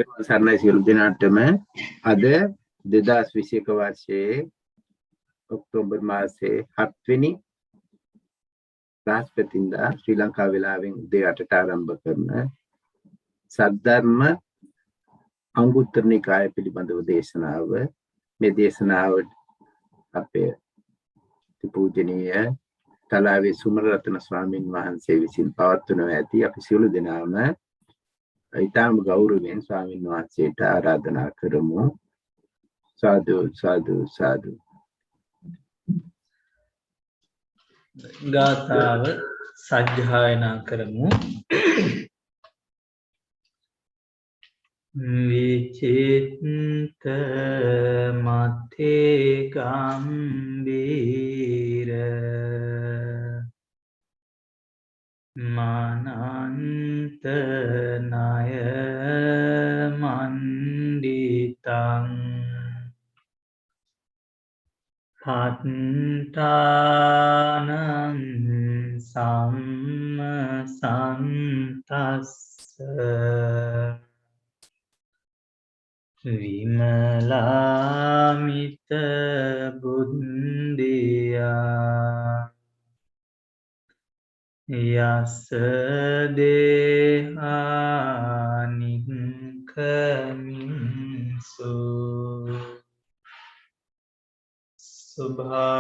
සරණයි සියලු දෙනාටම අද 2021 වර්ෂයේ ඔක්තෝබර් මාසයේ 7 වෙනි බ්‍රහස්පතින්දා ශ්‍රී ලංකා වේලාවෙන් උදේ 8ට ආරම්භ කරන සද්ධර්ම අංගුත්තර නිකාය පිළිබඳව දේශනාව මේ දේශනාව අපේ පූජනීය තලාවේ සුමරරත්න ස්වාමීන් වහන්සේ විසින් පවත්වනවා ඇති අපි සියලු දෙනාම ඊටම ගෞරවයෙන් ස්වාමීන් වහන්සේට ආරාධනා කරමු සාදු සාදු සාදු ගාථාව සජ්ජායනා කරමු විචිත්ත මතේ ගම්බීර මනන්ත ණය මණ්ඩිතං පට්ඨානං සම්මසන්තස්ස විමලාමිත බුද්ධියා යස්ස දේහානික්ඛමින්සු සුභාචම්බන්න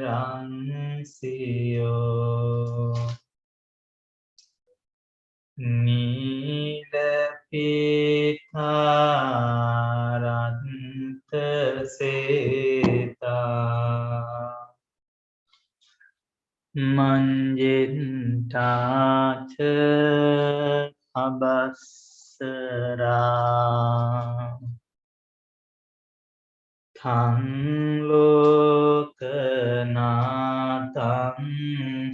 රංසියෝ නීලපීතාරත්ත සේතා මංජෙන්තාච අබස්සරා තං ලෝකනාතං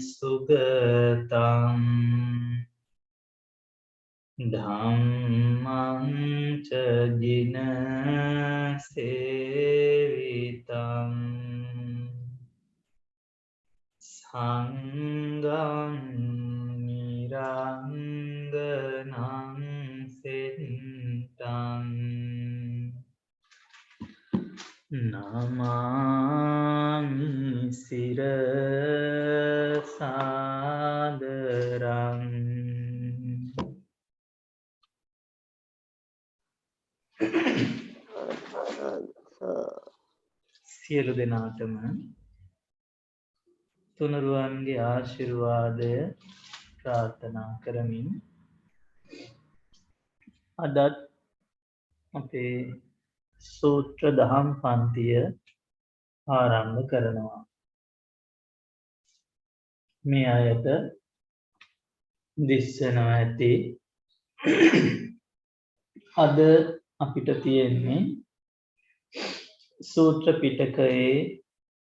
සුගතං ධම්මං ච ජින සේවිතං සංඝං නිරංගනං සෙත්තං නමාමි සිරසාදරං සියලු දෙනාටම තුනුරුවන්ගේ ආශිර්වාදය ප්‍රාර්ථනා කරමින් අදත් අපේ සූත්‍ර දහම් පන්තිය ආරම්භ කරනවා. මේ අයට දිස්සනවා ඇති අද අපිට තියෙන්නේ සූත්‍ර පිටකයේ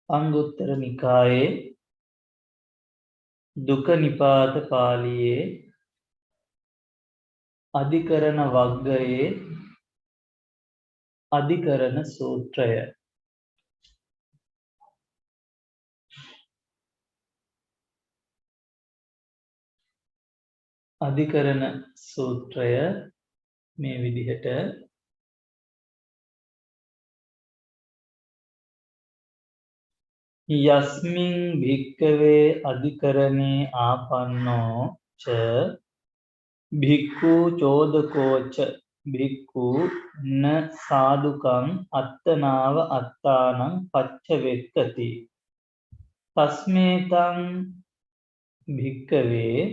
අංගුත්තර නිකායේ දුක නිපාත පාළියේ අධිකරණ වග්ගයේ අධිකරණ සූත්‍රය. අධිකරණ සූත්‍රය මේ විදිහට යස්මින් භික්කවේ අධිකරණේ ආපන්නෝ ච භික්ඛු චෝදකෝච භික්ඛු න සාදුකං අත්තනාව අත්තානං පච්චවෙක්කති තස්මේතං භික්කවේ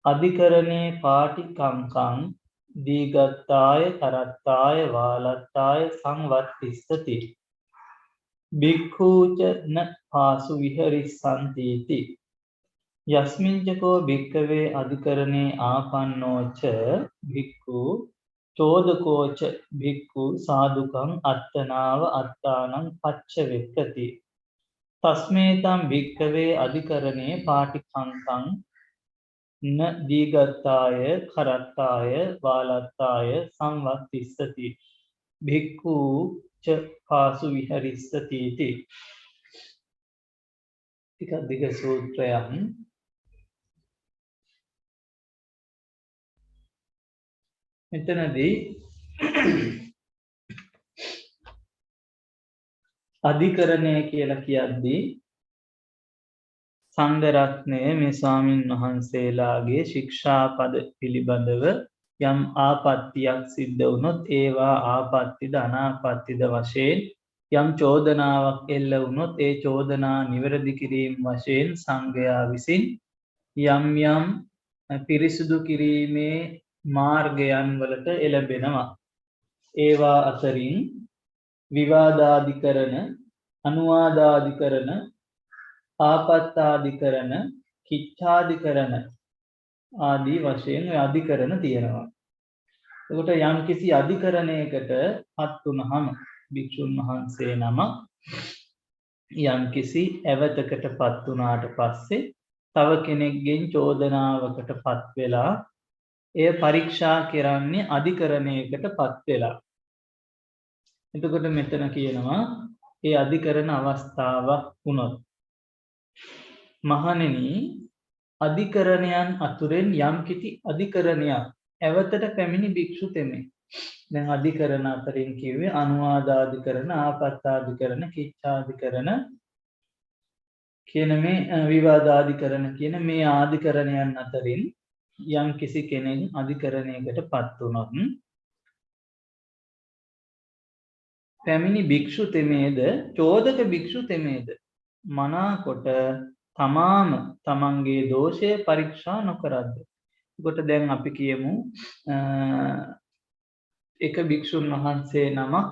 අධිකරණේ පාටිකංකං දීගත්තාය කරත්තාය වාලත්තාය සංවත්තිස්සති භික්ඛූච න පාසු විහරිස්සන්තිති යස්මින්චකෝ භික්කවේ අධිකරණේ ආපන්නෝච භික්ඛු චෝදකෝච භික්ඛු සාදුකං අත්තනාව අත්තානං පච්චවෙක්කති තස්මේතං භික්කවේ අධිකරණේ පාටිකංකං න දීගත්තාය කරත්තාය වාලත්තාය සංවත්තිස්සති භික්ඛු ච පාසු විහරිස්සතිති. ටිකක් දිග සූත්‍රයන් මෙතනදී අධිකරණය කියලා කියද්දී සංඝ රත්නය මේ ස්වාමින් වහන්සේලාගේ ශික්ෂාපද පිළිබඳව යම් ආපත්‍තියක් සිද්ධ වුණොත් ඒවා ආපත්‍තිද අනාපත්‍තිද වශයෙන් යම් චෝදනාවක් එල්ල වුණොත් ඒ චෝදනා නිවැරදි කිරීම වශයෙන් සංඝයා විසින් යම් යම් පිරිසුදු කිරීමේ මාර්ගයන් වලට එළඹෙනවා. ඒවා අතරින් විවාදාධිකරණ, අනුවාදාධිකරණ, ආපත්තාධිකරණ, කිච්ඡාධිකරණ ආදී වශයෙන් අධිකරණ තියෙනවා. එතකොට යම් කිසි අධිකරණයකට පත් වුනහම භික්ෂුන් වහන්සේ නම යම් කිසි ඇවතකට පත් වුණාට පස්සේ තව කෙනෙක්ගෙන් චෝදනාවකට පත් වෙලා එය පරීක්ෂා කරන්නේ අධිකරණයකට පත් වෙලා. එතකොට මෙතන කියනවා ඒ අධිකරණ අවස්ථාවක් වුණොත් මහණෙනි අධිකරණයන් අතුරෙන් යම් කිසි අධිකරණයක් ඇවතට පැමිණි භික්ෂු තෙමේ. දැන් අධිකරණ අතරින් කිව්වේ අනුවාදාධිකරණ, ආපත්තාධිකරණ, කිච්ඡාධිකරණ කියන මේ විවාදාධිකරණ කියන මේ ආධිකරණයන් අතරින් යම් කිසි කෙනෙක් අධිකරණයකට පත් වුණොත් පැමිණි භික්ෂු තෙමේද චෝදක භික්ෂු තෙමේද මනාකොට තමාම තමන්ගේ දෝෂය පරීක්ෂා නොකරද්ද. එතකොට දැන් අපි කියමු එක භික්ෂුන් වහන්සේ නමක්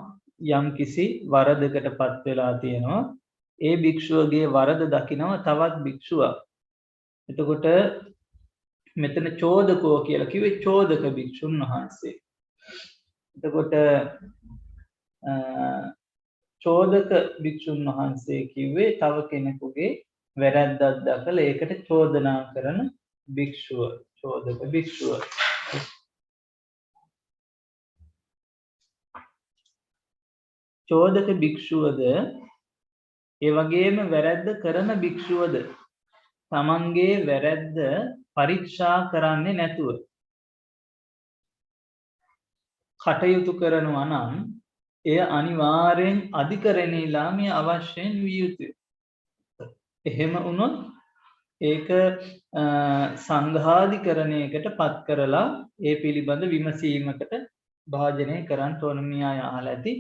යම් කිසි වරදකට පත් වෙලා තියෙනවා. ඒ භික්ෂුවගේ වරද දකිනවා තවත් භික්ෂුවක්. එතකොට මෙතන චෝදකෝ කියලා කිව්වේ චෝදක භික්ෂුන් වහන්සේ. එතකොට චෝදක භික්ෂුන් වහන්සේ කිව්වේ තව කෙනෙකුගේ වැරැද්දක් දැකලා ඒකට චෝදනා කරන භික්ෂුව, චෝදක භික්ෂුව. චෝදක භික්ෂුවද ඒ වගේම වැරැද්ද කරන භික්ෂුවද තමන්ගේ වැරැද්ද පරීක්ෂා කරන්නේ නැතුව කටයුතු කරනවා නම් එය අනිවාර්යෙන් අධිකරණීලාමිය අවශ්‍යයෙන් විය යුතුය. එහෙම වුණොත් ඒක සංඝාධිකරණයකට පත් කරලා ඒ පිළිබඳ විමසීමකට භාජනය කරන්න ඕන. මේ අය අහලා ඇති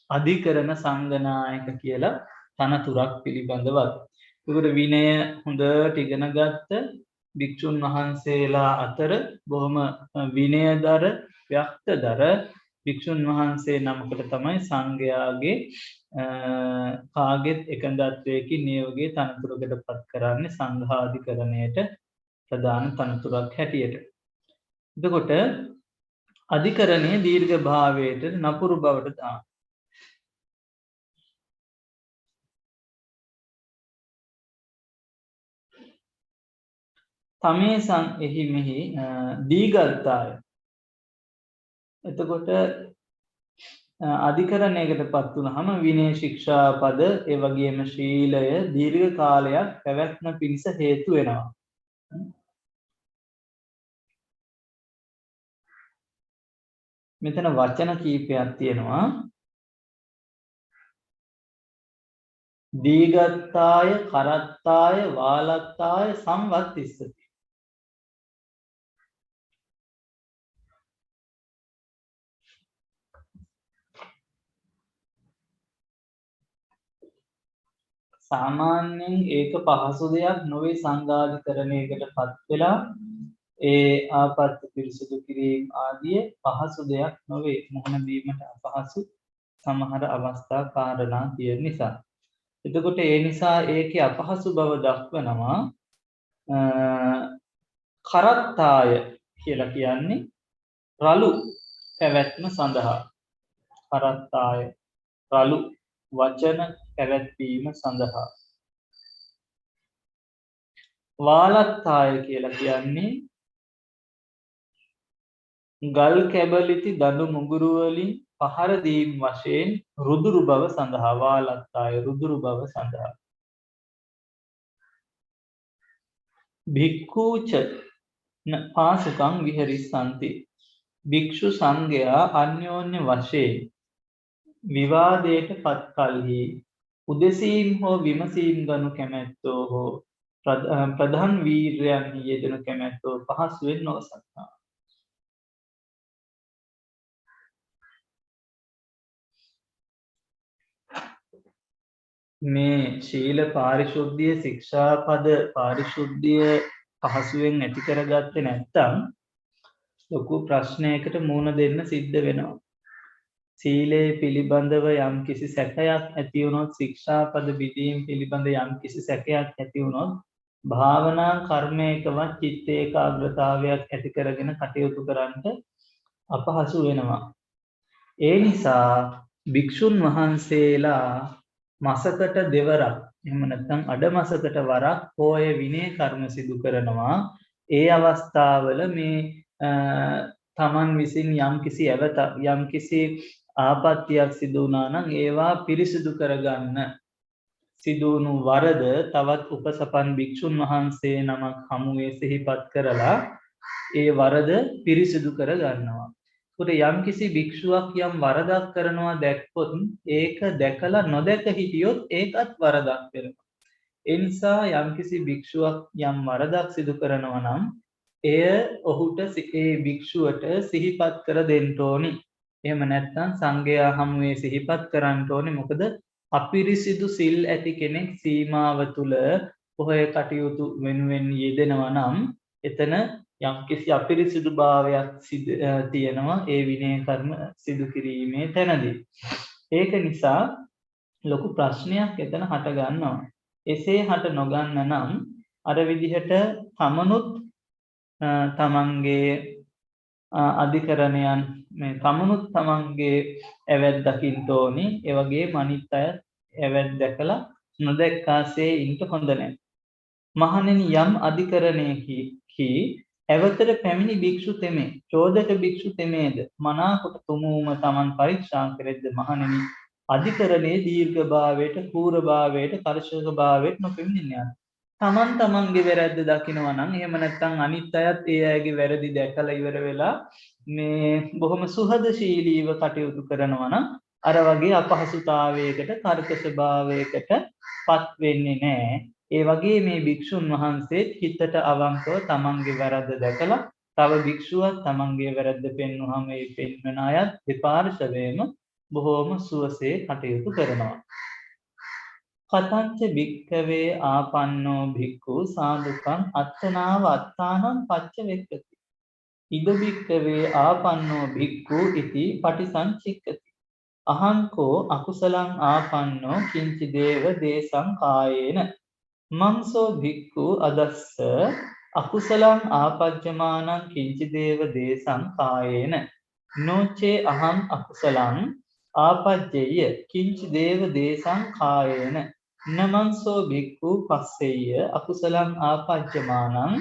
අධිකරණ සංඝනායක කියලා තනතුරක් පිළිබඳවත්. ඒකට විනය හොඳට ඉගෙන ගත්ත භික්ෂුන් වහන්සේලා අතර බොහොම විනයදර, ව්‍යක්තදර භික්ෂුන් වහන්සේ නමකට තමයි සංඝයාගේ කාගෙත් එකඟත්වයකින් මේ වගේ තනතුරකට පත් කරන්නේ සංඝාධිකරණයට ප්‍රධාන තනතුරක් හැටියට. එතකොට අධිකරණයේ දීර්ඝ භාවයට නපුරු බවට දාන. තමේසං එහි මෙහි දීගල්තාය. එතකොට අධිකරණයකට පත් වුණාම විනය ශික්ෂා පද ඒ වගේම ශීලය දීර්ඝ කාලයක් පැවැත්ම පිණිස හේතු වෙනවා. මෙතන වචන කීපයක් තියෙනවා. දීගත්තාය, කරත්තාය, වාලත්තාය, සංවත්තිස්සති. සාමාන්‍යයෙන් ඒක පහසු දෙයක් නොවේ සංඝාධිකරණයකට පත් වෙලා ඒ ආපත්‍ය පිරිසුදු කිරීම ආදී පහසු දෙයක් නොවේ. මොහොන දීමට අපහසු සමහර අවස්ථා කාරණා තියෙන නිසා. එතකොට ඒ නිසා ඒකේ අපහසු බව දක්වනවා. කරත්තාය කියලා කියන්නේ රළු පැවැත්ම සඳහා. කරත්තාය රළු වචන පැවැත්වීම සඳහා. වාලත්තාය කියලා කියන්නේ ගල් කැබලිති දඬු මුගුරු වලින් පහර දීම වශයෙන් රුදුරු බව සඳහා. වාලත්තාය රුදුරු බව සඳහා. භික්ඛූච පාසුකං විහෙරිස්සanti. භික්ෂු සංඝයා අන්‍යෝන්‍ය වශයෙන් විවාදයට පත් කල්හි උදෙසීම් හෝ විමසීම් ගනු කැමැත්තෝ හෝ ප්‍රධාන වීර්යයන් යෙදෙනු කැමැත්තෝ පහසුවෙන් නොසක්නා. මේ ශීල පාරිශුද්ධිය ශික්ෂාපද පාරිශුද්ධිය පහසුවෙන් ඇති කරගත්තේ නැත්නම් ලොකු ප්‍රශ්නයකට මුහුණ දෙන්න සිද්ධ වෙනවා. සීලේ පිළිබඳව යම් කිසි සැකයක් ඇති වුණොත් ශික්ෂාපද විදීම් පිළිබඳ යම් කිසි සැකයක් ඇති වුණොත් භාවනා කර්මයකවත් චිත්ත ඒකාග්‍රතාවයක් ඇති කරගෙන කටයුතු කරන්නට අපහසු වෙනවා. ඒ නිසා භික්ෂුන් වහන්සේලා මසකට දෙවරක් එහෙම නැත්නම් අඩ මසකට වරක් පොය විනය කර්ම සිදු කරනවා. ඒ අවස්ථාවල මේ තමන් විසින් යම්කිසි ආපත්‍යක් සිදු වුණා නම් ඒවා පිරිසිදු කරගන්න සිදුවුණු වරද තවත් උපසපන් භික්ෂුන් වහන්සේ නමක් හමුවේ සිහිපත් කරලා ඒ වරද පිරිසිදු කරගන්නවා. යම්කිසි භික්ෂුවක් යම් වරදක් කරනවා දැක්කොත් ඒක දැකලා නොදැක හිටියොත් ඒකත් වරදක් වෙනවා. ඒ නිසා යම්කිසි භික්ෂුවක් යම් වරදක් සිදු කරනවා නම් එය ඔහුට ඒ භික්ෂුවට සිහිපත් කර දෙන්න ඕනි. එහෙම නැත්නම් සංඝයා හමුවේ සිහිපත් කරන්න ඕනේ. මොකද අපිරිසිදු සිල් ඇති කෙනෙක් සීමාව තුල පොහොය කටයුතු වෙනුවෙන් යෙදෙනවා නම් එතන යම්කිසි අපිරිසිදු භාවයක් තියෙනවා ඒ විනය කර්ම සිදු කිරීමේ තැනදී. ඒක නිසා ලොකු ප්‍රශ්නයක් එතන හට ගන්නවා. එසේ හට නොගන්න නම් අර විදිහට තමනුත් තමන්ගේ අධිකරණයන් මේ තමනුත් තමන්ගේ ඇවැත් දකින්න ඕනි. ඒ වගේම අනිත් අය ඇවැත් දැකලා නොදැක්කාසේ ඉන්න හොඳ නැහැ. මහණෙනි යම් අධිකරණයකි ඇවතට පැමිණි භික්ෂු තෙමේ චෝදක භික්ෂු තෙමේද මනාකොට තුමූම තමන් පරීක්ෂා කෙරෙද්ද මහණෙනි අධිකරණයේ දීර්ඝ භාවයට කූර භාවයට කර්ෂක භාවයට නොපෙමිණින්නේ. තමන් තමන්ගේ වැරද්ද දකිනවා නම් එහෙම නැත්නම් අනිත් අයත් ඒ අයගේ වැරදි දැකලා ඉවර වෙලා මේ බොහොම සුහදශීලීව කටයුතු කරනවා නම් අර වගේ අපහසුතාවයකට කර්කශ භාවයකට පත් වෙන්නේ නැහැ. ඒ වගේ මේ භික්ෂුන් වහන්සේත් හිතට අවංකව තමන්ගේ වැරද්ද දැකලා තව භික්ෂුවක් තමන්ගේ වැරද්ද පෙන්වුවහම ඒ පෙන්වන අයත් දෙපාර්ශවයේම බොහෝම සුවසේ කටයුතු කරනවා. කතංච භික්ඛවේ ආපන්නෝ භික්ඛු සාදුකං අත්තනාව අත්තානං පච්ච වෙක්කති. ඉද භික්ඛවේ ආපන්නෝ භික්ඛු ඉති පටිසංචික්කති. අහංකෝ අකුසලං ආපන්නෝ කිංචි දේව දේසං කායේන මංසෝ භික්ඛු අදස්ස අකුසලං ආපජ්ජමානං කිංචි දේව දේසං කායේන නොචේ අහං අකුසලං ආපජ්ජේය කිංචි දේව දේසං කායේන නමංසෝ භික්ඛු පස්සෙය්‍ය අකුසලං ආපජ්ජමානං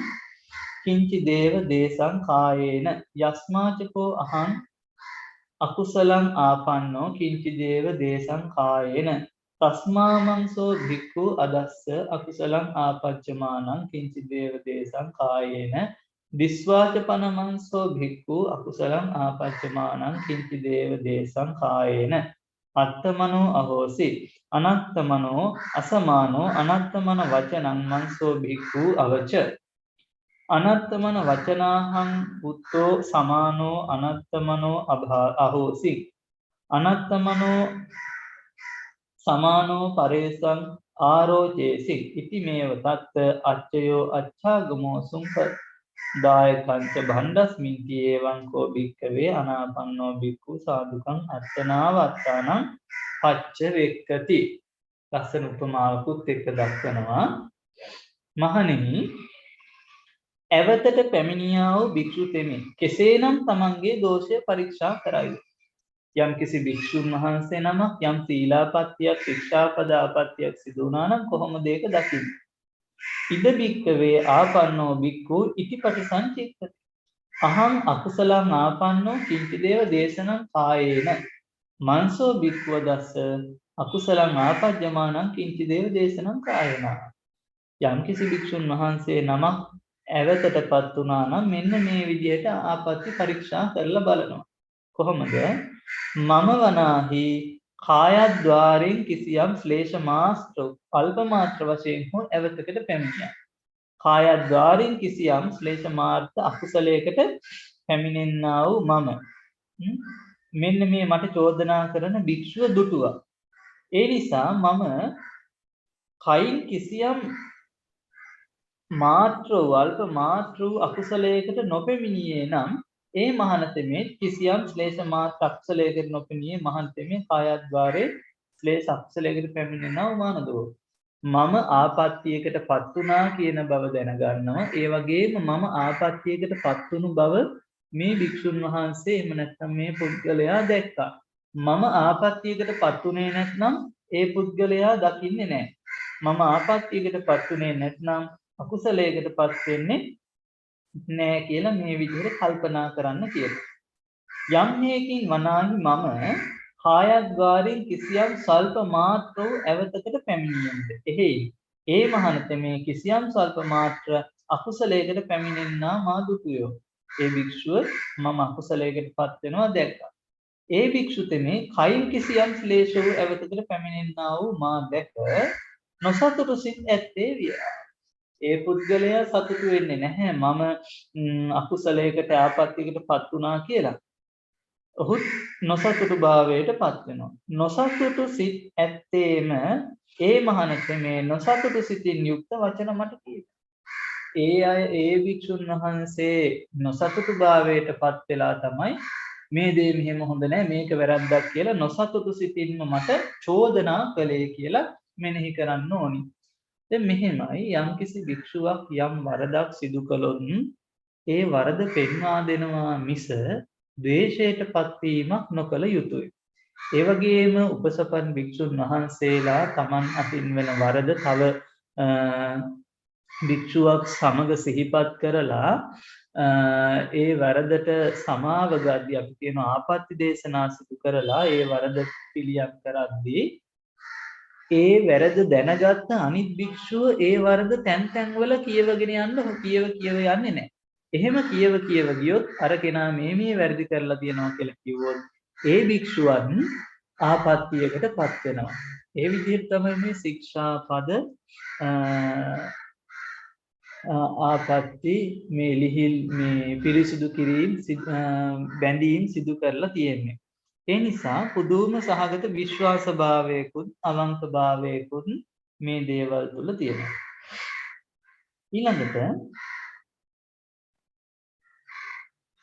කිංචි දේව දේසං කායේන යස්මාචකෝ අහං අකුසලං ආපන්නෝ කිංචි දේව දේසං කායේන තස්මාමංසෝ භික්ඛු අදස්ස අකුසලං ආපජ්ජමානං කිංචි දේව දේසං කායේන දිස්වාච පනමංසෝ භික්ඛු අකුසලං ආපජ්ජමානං කිංචි දේව දේසං කායේන අත්තමනෝ අහෝසි අනත්තමනෝ අසමානෝ අනත්තමන වචනං මංසෝ භික්ඛු අවච අනත්තමන වචනාහං උත්තෝ සමානෝ අනත්තමනෝ අහෝසි අනත්තමනෝ සමානෝ පරේසං ආරෝචේසි ඉති මේව තත්ත අච්චයෝ අච්ඡාගමෝ සුම්පදායකංච භණ්ඩස්මින්ති එවං කෝ භික්ඛවේ අනාපන්නෝ භික්ඛු සාදුකං අත්තනාවත්තානං පච්ච වෙක්කති. ලස්සන උපමාවකුත් එක්ක දක්වනවා. මහණෙනි ඇවතට පැමිණියා වූ භික්ෂු තෙමේ කෙසේනම් තමන්ගේ දෝෂය පරීක්ෂා කරයිද? යම්කිසි භික්ෂුන් වහන්සේ නමක් යම් සීලාපත්තියක් ශික්ෂාපදාපත්තියක් සිදු වුණා නම් කොහොමද ඒක දකින්නේ? ඉද භික්ඛවේ ආපන්නෝ භික්ඛු ඉති පටිසංචික්කති. අහං අකුසලං ආපන්නෝ කිංචි දේව දේශනං කායේන මංසෝ භික්ඛුව දස්ස අකුසලං ආපජ්ජමානං කිංචි දේව දේශනං කායේන. යම්කිසි භික්ෂුන් වහන්සේ නමක් ඇවතටපත් වුණා නම් මෙන්න මේ විදිහට ආපත්‍ය පරීක්ෂා කරලා බලනවා. කොහොමද? මම වනාහි කායද්්වාරයෙන් කිසියම් ශ්ලේෂ මාත්‍ර අල්ප මාත්‍ර වශයෙන් හෝ ඇවතකට පැමිණියා. කායද්්වාරයෙන් කිසියම් ශ්ලේෂ මාර්ථ අකුසලයකට පැමිණෙන්නා වූ මම මෙන්න මේ මට චෝදනා කරන භික්ෂුව දුටුවා. ඒ නිසා මම කයින් කිසියම් මාත්‍ර අල්ප මාත්‍ර අකුසලයකට නොපෙමිණියේ නම් ඒ මහණතෙමේ කිසියම් ශ්ලේෂ මාත්‍ර අකුසලයකට නොපෙමිණියේ මහණතෙමේ කායද්්වාරේ ශ්ලේෂ අකුසලයකට පැමිණෙනා උමානදෝ. මම ආපත්‍යයකට පත් වුණා කියන බව දැනගන්නවා. ඒ වගේම මම ආපත්‍යයකට පත් වුණු බව මේ භික්ෂුන් වහන්සේ එහෙම නැත්නම් මේ පුද්ගලයා දැක්කා. මම ආපත්‍යයකට පත් වුණේ නැත්නම් ඒ පුද්ගලයා දකින්නේ නැහැ. මම ආපත්‍යයකට පත් වුණේ නැත්නම් අකුසලයකට පත් වෙන්නේ නැහැ කියලා මේ විදිහට කල්පනා කරන්න කියලා. යම් හේකින් වනාහි මම කායද්්වාරයෙන් කිසියම් සල්ප මාත්‍ර වූ ඇවතකට පැමිණියෙම්ද. එහෙයි ඒ මහණතෙමේ කිසියම් සල්ප මාත්‍ර අකුසලයකට පැමිණෙන්නා මා දුටුයෝ. ඒ භික්ෂුව මම අකුසලයකට පත් වෙනවා දැක්කා. ඒ භික්ෂුතෙමේ කයින් කිසියම් ශ්ලේෂ වූ ඇවතකට පැමිණෙන්නා වූ මා දැක නොසතුටු සිත් ඇත්තේ විය. ඒ පුද්ගලයා සතුටු වෙන්නේ නැහැ මම අකුසලයකට ආපත්‍යයකට පත් වුණා කියලා. ඔහු නොසතුටු භාවයට පත් වෙනවා. නොසතුටු සිත් ඇත්තේම ඒ මහණතෙමේ නොසතුටු සිතින් යුක්ත වචන මට කියනවා. ඒ අය ඒ භික්ෂුන් වහන්සේ නොසතුටු භාවයට පත් වෙලා තමයි මේ දේ මෙහෙම හොඳ නැහැ මේක වැරද්දක් කියලා නොසතුටු සිතින්ම මට චෝදනා කළේ කියලා මෙනෙහි කරන්න ඕනි. දැන් මෙහෙමයි යම්කිසි භික්ෂුවක් යම් වරදක් සිදු කළොත් ඒ වරද පෙන්වා දෙනවා මිස ද්වේෂයටපත් වීමක් නොකළ යුතුය. ඒ වගේම උපසපන් භික්ෂුන් වහන්සේලා Taman අතින් වෙන වරද තව භික්ෂුවක් සමග සිහිපත් කරලා ඒ වරදට සමාව ගද්දී අපි කියන ආපත්‍ය දේශනා සිදු කරලා ඒ වරද පිළියම් කරද්දී ඒ වැරද දැනගත්ත අනිත් භික්ෂුව ඒ වරද තැන් තැන්වල කියවගෙන යන්න කියව යන්නේ නැහැ. එහෙම කියව ගියොත් අර කෙනා මේ වැරදි කරලා තියෙනවා කියලා කිව්වොත් ඒ භික්ෂුවන් ආපත්‍යයකටපත් වෙනවා. ඒ විදිහට තමයි මේ ශික්ෂාපද ආපත්‍ය මේ ලිහිල් මේ පිරිසිදු කිරීම බැඳීම් සිදු කරලා තියෙන්නේ. ඒ නිසා පුදුම සහගත විශ්වාස භාවයකුත් අවංක භාවයකුත් මේ දේවල් තුල තියෙනවා. ඊළඟට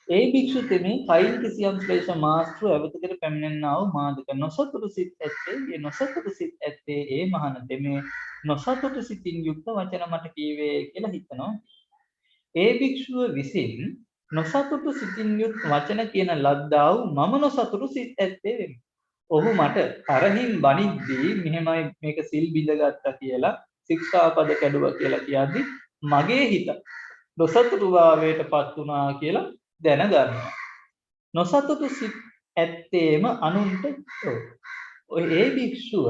ඒ භික්ෂුතෙමේ කයින් කිසියම් ශ්ලේෂ මාත්‍ර අවතකට පැමිණෙන්නා වූ මාදක නොසතුටු සිත් ඇත්තේ ඒ නොසතුටු සිත් ඇත්තේ ඒ මහණතෙමේ නොසතුටු සිතින් යුක්ත වචන මට කීවේ කියලා හිතනවා. ඒ භික්ෂුව විසින් නොසතුටු සිතින් යුත් වචන කියන ලද්දා වූ මම නොසතුටු සිත් ඇත්තේ වෙමි. ඔහු මට අරහින් බනිද්දී මෙහෙමයි මේක සිල් බිඳගත්තා කියලා ශික්ෂාපද කැඩුවා කියලා කියද්දි මගේ හිත නොසතුටු භාවයටපත් වුණා කියලා දැනගන්නවා. නොසතුටු සිත් ඇත්තේම අනුන්ට ඔය ඒ භික්ෂුව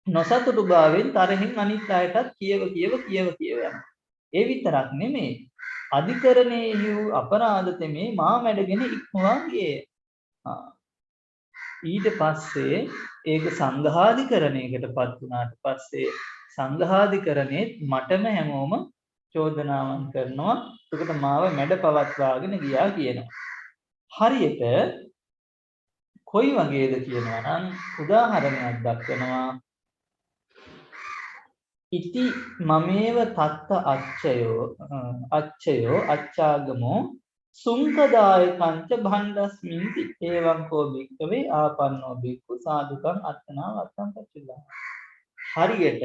නොසතුටු භාවයෙන් තරහින් අනිත් අයටත් කියව යනවා. ඒ විතරක් නෙමෙයි අධිකරණයේ වූ අපරාධ තෙමේ මා මැඩගෙන ඉක්මවා ගියේ. ඊට පස්සේ ඒක සංඝාධිකරණයකටපත් වුණාට පස්සේ සංඝාධිකරණේ මටම හැමෝම චෝදනාවන් කරනවා. ඒකට මාව මැඩ පවත්වාගෙන ගියා කියනවා. හරියට කොයි වගේද කියනවා නම් උදාහරණයක් දක්වනවා. ඉති මමේව තත්ත අච්චයෝ අච්චාගමෝ සුංකදායකංච භණ්ඩස්මින්ති එවං කෝ භික්ඛවේ ආපන්නෝ භික්ඛු සාදුකං අත්තනා වත්තං පච්චිලා. හරියට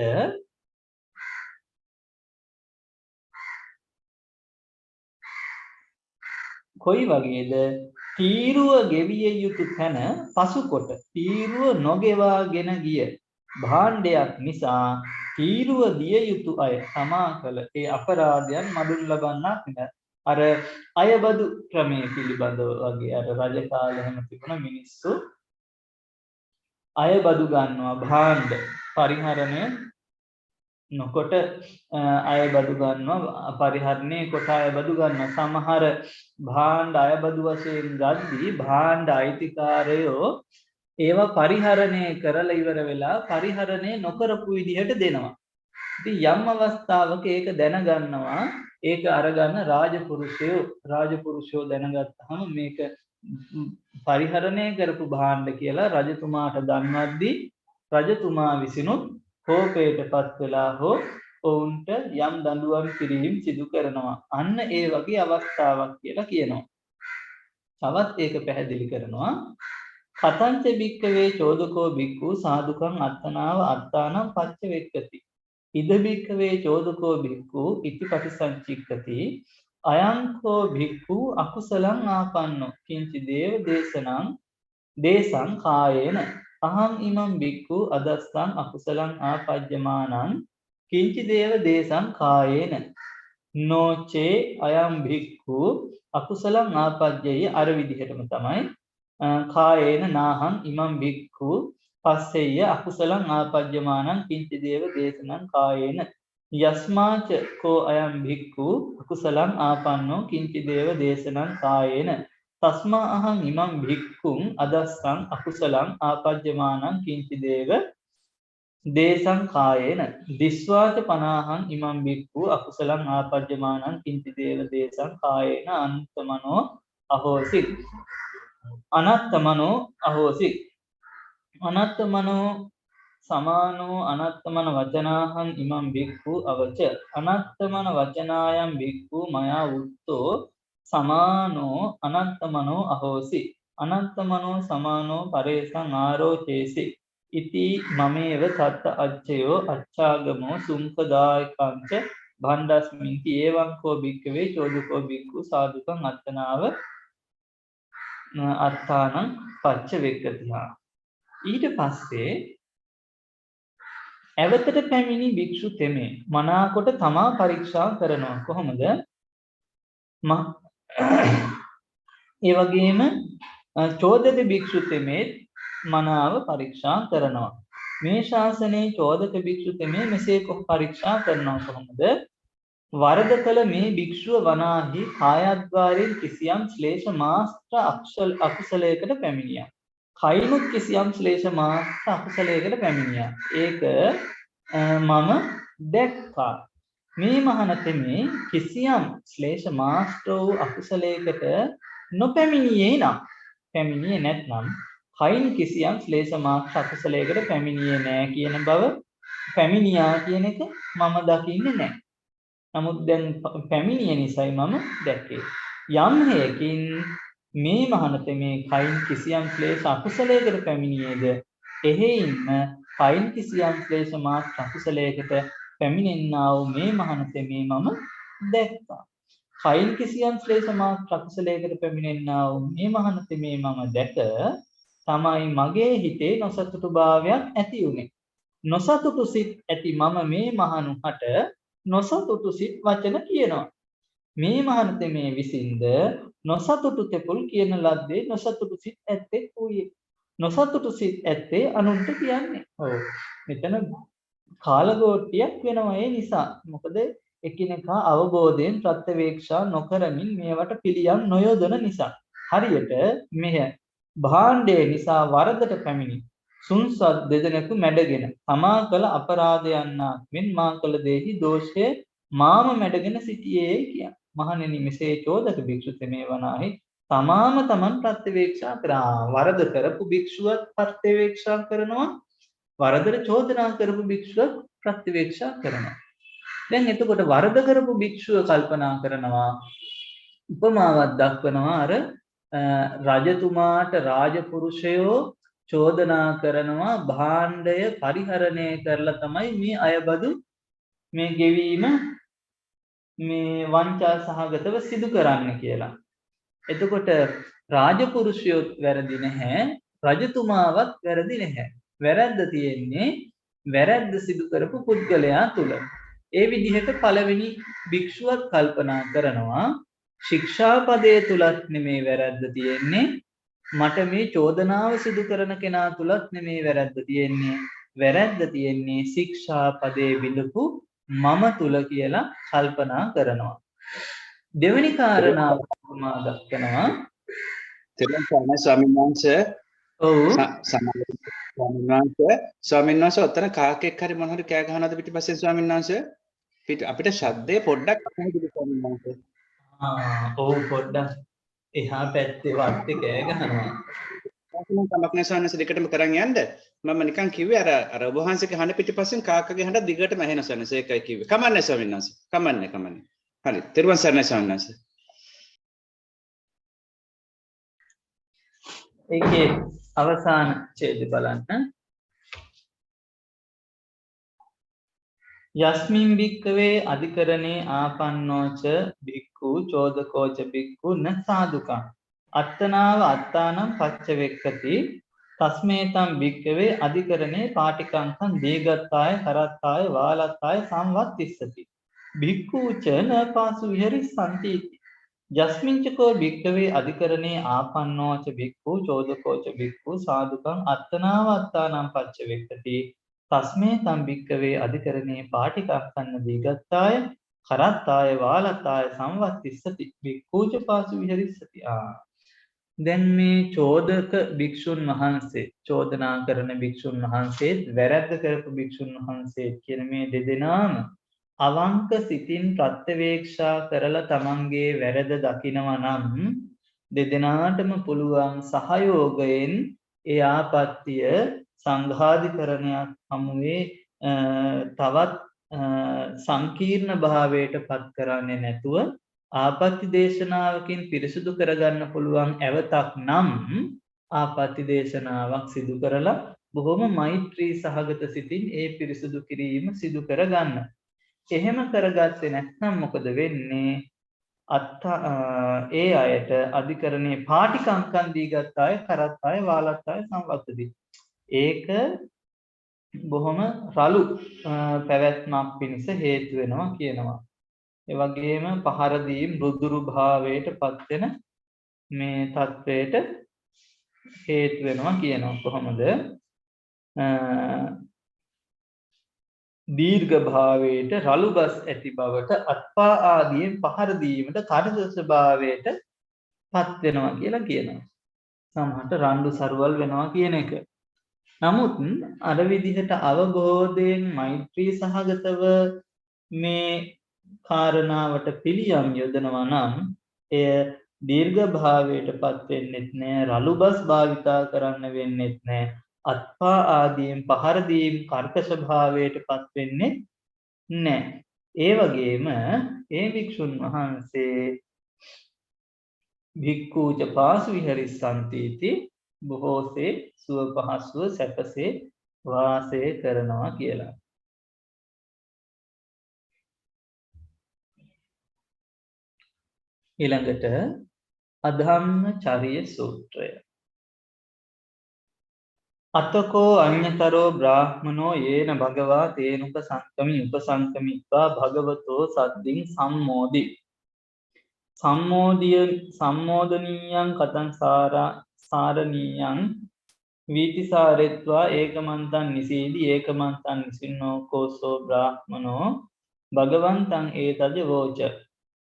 කොයි වගේද තීරුව ගෙවිය යුතු තැන පසුකොට තීරුව නොගෙවාගෙන ගිය භාණ්ඩයක් නිසා තීරුව දිය යුතු අය සමා කළ ඒ අපරාධයන් මඩුන් ලබන්නක් නෑ. අර අයබදු ක්‍රමයේ පිළිබඳව වගේ අර රජ කාලේ හැම තිබුණ මිනිස්සු අයබදු ගන්නවා භාණ්ඩ පරිහරණය නොකොට අය බදු ගන්නවා පරිහරණය කොට අය බදු ගන්නවා සමහර භාණ්ඩ අය බදු වශයෙන් ගද්දී භාණ්ඩ අයිතිකාරයෝ ඒවා පරිහරණය කරලා ඉවර වෙලා පරිහරණය නොකරපු විදිහට දෙනවා. ඉතින් යම් අවස්ථාවක ඒක දැනගන්නවා ඒක අරගන්න රාජපුරුෂයෝ දැනගත්තාම මේක පරිහරණය කරපු භාණ්ඩ කියලා රජතුමාට දන්වද්දී රජතුමා විසිනුත් කෝපයටපත් වෙලා හෝ ඔවුන්ට යම් දඬුවම් කිරීම සිදු කරනවා. අන්න ඒ වගේ අවස්ථාවක් කියලා කියනවා. තවත් ඒක පැහැදිලි කරනවා. කතංච භික්ඛවේ චෝදකෝ භික්ඛු සාදුකං අත්තනාව අත්තානම් පච්ච වෙක්කති. ඉද භික්ඛවේ චෝදකෝ භික්ඛු ඉති පටිසංචික්කති. අයංකෝ භික්ඛු අකුසලං ආපන්නෝ කිංචි දේව දේශං කායේන අහං ඉමං භික්ඛු අදස්සං අකුසලං ආපජ්ජමානං කිංචි දේව දේශං කායේන නොචේ අයං භික්ඛු අකුසලං ආපජ්ජය අර විදිහටම තමයි කායේන නාහං ඉමං භික්ඛු පස්සෙය්‍ය අකුසලං ආපජ්ජමානං කිංචි දේව දේශනං කායේන යස්මාච කෝ අයං භික්ඛු අකුසලං ආපන්නෝ කිංචි දේව දේශනං කායේන තස්මා අහං ඉමං භික්ඛුං අදස්සං අකුසලං ආපජ්ජමානං කිංචි දේව දේශං කායේන දිස්වාච පනාහං ඉමං භික්ඛු අකුසලං ආපජ්ජමානං කිංචි දේව දේශං කායේන අනත්තමනෝ අහෝසි අනත්තමනෝ සමානෝ අනත්තමන වචනාහං ඉමං භික්ඛු අවච අනත්තමන වචනායම් භික්ඛු මයා උත්තෝ සමානෝ අනත්තමනෝ අහෝසි අනත්තමනෝ සමානෝ පරේසං ආරෝචේසි ඉති මමේව තත්ත අච්චයෝ අච්ඡාගමෝ සුම්පදායකංච භණ්ඩස්මින්ති ඒවං කෝ භික්ඛවේ චෝදකෝ භික්ඛු සාදුකං අත්තනාව අත්තානං පච්ච වෙක්කතිහා. ඊට පස්සේ ඇවතට පැමිණි භික්ෂු තෙමේ මනාකොට තමා පරීක්ෂා කරනවා. කොහොමද? ඒ වගේම චෝදක භික්ෂු තෙමේ මනාව පරීක්ෂා කරනවා. මේ ශාසනයේ චෝදක භික්ෂු තෙමේ මෙසේ පරීක්ෂා කරනවා. කොහොමද? වරද කළ මේ භික්ෂුව වනාහි කායද්්වාරයෙන් කිසියම් ශ්ලේෂ මාත්‍ර අකුසලයකට පැමිණියා. කයිනුත් කිසියම් ශ්ලේෂ මාත්‍ර අකුසලයකට පැමිණියා. ඒක මම දැක්කා. මේ මහණතෙමේ කිසියම් ශ්ලේෂ මාත්‍ර වූ අකුසලයකට නොපැමිණියේ නම් පැමිණියේ නැත්නම් කයින් කිසියම් ශ්ලේෂ මාත්‍ර අකුසලයකට පැමිණියේ නැහැ කියන බව පැමිණියා කියන එක මම දකින්නේ නැහැ. නමුත් දැන් පැමිණිය නිසායි මම දැක්කේ. යම් හේකින් මේ මහණතෙමේ කයින් කිසියම් ක්ලේශ අකුසලයකට පැමිණියේද එහෙයින්ම කයින් කිසියම් ක්ලේශ මාත්‍ර අකුසලයකට පැමිණෙන්නා වූ මේ මහණතෙමේ මම දැක්කා. කයින් කිසියම් ක්ලේශ මාත්‍ර අකුසලයකට පැමිණෙන්නා වූ මේ මහණතෙමේ මම දැක තමයි මගේ හිතේ නොසතුටු භාවයක් ඇති වුනේ. නොසතුටු සිත් ඇති මම මේ මහණුහට නොසතුටු සිත් වචන කියනවා. මේ මහණතෙමේ විසින්ද නොසතුටු තෙපුල් කියන ලද්දේ නොසතුටු සිත් ඇත්තේ ඌයේ. නොසතුටු සිත් ඇත්තේ අනුන්ට කියන්නේ. ඔව්. මෙතන කාලගෝට්ටියක් වෙනවා ඒ නිසා. මොකද එකිනෙකා අවබෝධයෙන් ප්‍රත්‍යවේක්ෂා නොකරමින් මේවට පිළියම් නොයොදන නිසා. හරියට මෙය භාණ්ඩය නිසා වරදට පැමිණි සුන්සත් දෙදෙනෙකු මැඩගෙන තමා කළ අපරාධයන්නාක් මෙන් මා කළ දෙහි දෝෂය මාම මැඩගෙන සිටියේ කිය. මහණෙනි මෙසේ චෝදක භික්ෂු තෙමේ වනාහි තමාම තමන් ප්‍රත්‍යවේක්ෂා කරා. වරද කරපු භික්ෂුවත් ප්‍රත්‍යවේක්ෂා කරනවා. වරදට චෝදනා කරපු භික්ෂුවත් ප්‍රත්‍යවේක්ෂා කරනවා. දැන් එතකොට වරද කරපු භික්ෂුව කල්පනා කරනවා උපමාවක් දක්වනවා අර රජතුමාට රාජපුරුෂයෝ චෝදනා කරනවා භාණ්ඩය පරිහරණය කරලා තමයි මේ අයබදු මේ ගෙවීම මේ වංචා සහගතව සිදු කරන්න කියලා. එතකොට රාජපුරුෂයොත් වැරදි නැහැ, රජතුමාවත් වැරදි නැහැ. වැරද්ද තියෙන්නේ වැරද්ද සිදු කරපු පුද්ගලයා තුල. ඒ විදිහට පළවෙනි භික්ෂුවත් කල්පනා කරනවා ශික්ෂාපදයේ තුලත් නෙමේ වැරද්ද තියෙන්නේ, මට මේ චෝදනාව සිදු කරන කෙනා තුලත් නෙමේ වැරද්ද තියෙන්නේ, වැරැද්ද තියෙන්නේ ශික්ෂාපදේ බිඳපු මම තුල කියලා කල්පනා කරනවා. දෙවෙනි කාරණාව මා දක්වනවා. තෙරුවන් ස්වාමීන් වහන්සේ ඔව් ස්වාමීන් වහන්සේ ඔතන කාකෙක් හරි මොන හරි කෑ ගහනවාද පිටිපස්සේ ස්වාමීන් වහන්සේ අපිට ශබ්දේ පොඩ්ඩක් අහන්නද ස්වාමීන් වහන්සේ ඔව් පොඩ්ඩක් එහා පැත්තේ වත්තේ කෑ ගහනවා. කමක් නැහැ ස්වාමීන් වහන්සේ දෙකටම කරන් යන්න මම නිකන් කිව්වේ අර ඔබ වහන්සේගේ හඬ පිටිපස්සෙන් කාකගේ හඬ දිගටම ඇහෙන ස්වාමීන් වහන්සේ ඒකයි කිව්වේ. කමන්නේ ස්වාමීන් වහන්සේ. කමන්නේ. හරි. තෙරුවන් සරණයි ස්වාමීන් වහන්සේ. ඒකේ අවසාන ඡේද බලන්න. යස්මින් භික්කවේ අධිකරණේ ආපන්නෝච භික්ඛු චෝදකෝච භික්ඛු න සාදුකං අත්තනාව අත්තානම් පච්චවෙක්කති තස්මේතම් භික්කවේ අධිකරණේ පාටිකංකං දීගත්තාය කරත්තාය වාලත්තාය සංවත්තිස්සති භික්ඛූච න පාසු විහෙරිස්සන්ති යස්මින්චකෝ භික්කවේ අධිකරණේ ආපන්නෝච භික්ඛු චෝදකෝච භික්ඛු සාදුකං අත්තනාව අත්තානම් පච්චවෙක්කති තස්මේ තම් භික්කවේ අධිකරණේ පාටිකංකං දීගත්තාය කරත්තාය වාලත්තාය සංවත්තිස්සති භික්ඛූච පාසු විහෙරිස්සති. දැන් මේ චෝදක භික්ෂුන් වහන්සේ චෝදනා කරන භික්ෂුන් වහන්සේත් වැරැද්ද කරපු භික්ෂුන් වහන්සේත් කියන මේ දෙදෙනාම අවංක සිතින් ප්‍රත්‍යවේක්ෂා කරලා තමන්ගේ වැරැද්ද දකිනවා නම් දෙදෙනාටම පුළුවන් සහයෝගයෙන් ඒ ආපත්‍ය සංඝාධිකරණයක් හමුවේ තවත් සංකීර්ණ භාවයට පත් කරන්නේ නැතුව ආපත්‍ය දේශනාවකින් පිරිසුදු කරගන්න පුළුවන් ඇවතක් නම් ආපත්‍ය දේශනාවක් සිදු කරලා බොහොම මෛත්‍රී සහගත සිතින් ඒ පිරිසුදු කිරීම සිදු කරගන්න. එහෙම කරගත්තේ නැත්නම් මොකද වෙන්නේ? ඒ අයට අධිකරණයේ පාටිකංකම් දීගත් අය කරත් අය වාලත් අය සංවත්තති. ඒක බොහොම රළු පැවැත්මක් පිණිස හේතු වෙනවා කියනවා. ඒ වගේම පහර දීම් රුදුරු භාවයට පත් වෙන මේ තත්වයට හේතු වෙනවා කියනවා. කොහොමද? දීර්ඝ භාවයට රළු බස් ඇති බවට අත්පා ආදියෙන් පහර දීමට කර්ධ ස්වභාවයට පත් වෙනවා කියලා කියනවා. සමහරට රණ්ඩු සරුවල් වෙනවා කියන එක. නමුත් අර විදිහට අවබෝධයෙන් මෛත්‍රී සහගතව මේ කාරණාවට පිළියම් යොදනවා නම් එය දීර්ඝ භාවයට පත් වෙන්නෙත් නෑ, රළු බස් භාවිතා කරන්න වෙන්නෙත් නෑ, අත්පා ආදීන් පහර දීම් කර්කශ භාවයට පත් වෙන්නේ නෑ. ඒ වගේම ඒ භික්ෂුන් වහන්සේ භික්ඛූච පාසු විහෙරිස්සන්ති බොහෝසේ සුව පහසුව සැපසේ වාසය කරනවා කියලා. ඊළඟට අධම්මචර්ය සූත්‍රය. අතකෝ අඤ්ඤතරෝ බ්‍රාහ්මනෝ යේන භගවා තේනුප සංකමි උපසංකමිත්වා භගවතෝ සද්දින් සම්මෝදි සම්මෝදනීයං කතං සාරණීයං වීතිසාරෙත්වා ඒකමන්තං නිසීදි ඒකමන්තං නිසින්නෝ කෝසෝ බ්‍රාහ්මනෝ භගවන්තං ඒතජ වෝච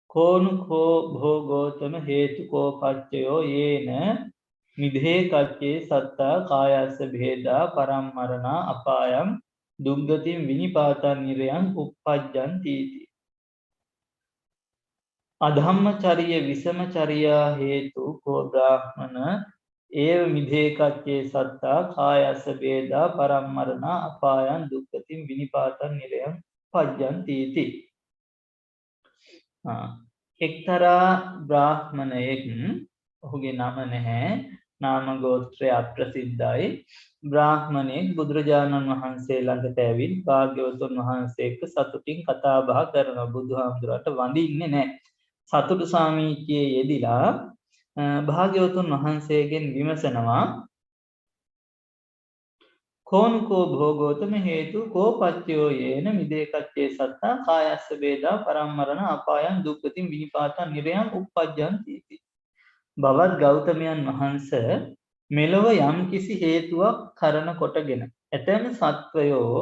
කෝනුකෝ භෝගෝතම හේතුකෝ පච්චයෝ යේන මිදේ කච්චේ සත්තා කායස්ස භේදා පරම්මරණා අපායම් දුග්ගතින් විනිපාතං නිරයං උප්පජ්ජන්තිති. අධම්මචර්ය විසමචර්යා හේතු කෝ බ්‍රාහ්මන ඒව මිදේ කච්චේ සත්තා කායස්ස භේදා පරම්මරණා අපායම් දුග්ගතින් විනිපාතං නිරයං උප්පජ්ජන්තිති. එක්තරා බ්‍රාහ්මණයෙක්, ඔහුගේ නම නැහැ, නාම ගෝත්‍රය අප්‍රසිද්ධයි, බ්‍රාහ්මණයෙක් බුදුරජාණන් වහන්සේ ළඟට ඇවිත් භාග්‍යවතුන් වහන්සේ එක්ක සතුටින් කතා බහ කරනවා. බුදුහාමුදුරට වඳින්නේ නැහැ. සතුටු සාමීචියේ යෙදිලා භාග්‍යවතුන් වහන්සේගෙන් විමසනවා, කෝනුකෝ භෝගෝතම හේතු කෝ පච්චයෝ යේන මිදේ කච්චේ සත්තා කායස්ස භේදා පරම්මරණ අපායන් දුක්ඛතින් විනිපාතං නිරයං උප්පජ්ජන්ති. බවත් ගෞතමයන් වහන්සේ මෙලොව යම් කිසි හේතුවක් කරන කොටගෙන ඇතැම් සත්වයෝ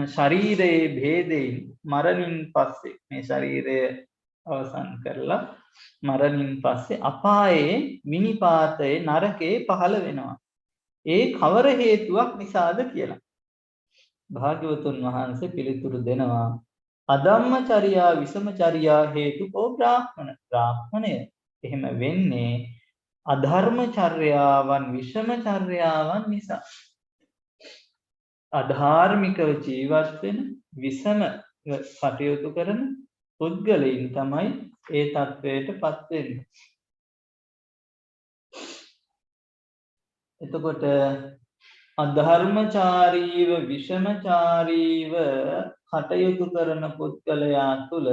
ශරීරයේ භේදයෙන් මරණින් පස්සේ මේ ශරීරය අවසන් කරලා මරණින් පස්සේ අපායේ මිනිපාතයේ නරකේ පහළ වෙනවා. ඒ කවර හේතුවක් නිසාද කියලා. භාග්‍යවතුන් වහන්සේ පිළිතුරු දෙනවා. අධම්මචර්යා විසමචර්යා හේතුකෝ බ්‍රාහ්මණය. එහෙම වෙන්නේ අධර්මචර්යාවන් විෂමචර්යාවන් නිසා. අධාර්මිකව ජීවත් වෙන විසම කටයුතු කරන පුද්ගලයන් තමයි ඒ තත්වයට පත් වෙන්නේ. එතකොට අධර්මචාරීව විෂමචාරීව කටයුතු කරන පුද්ගලයා තුළ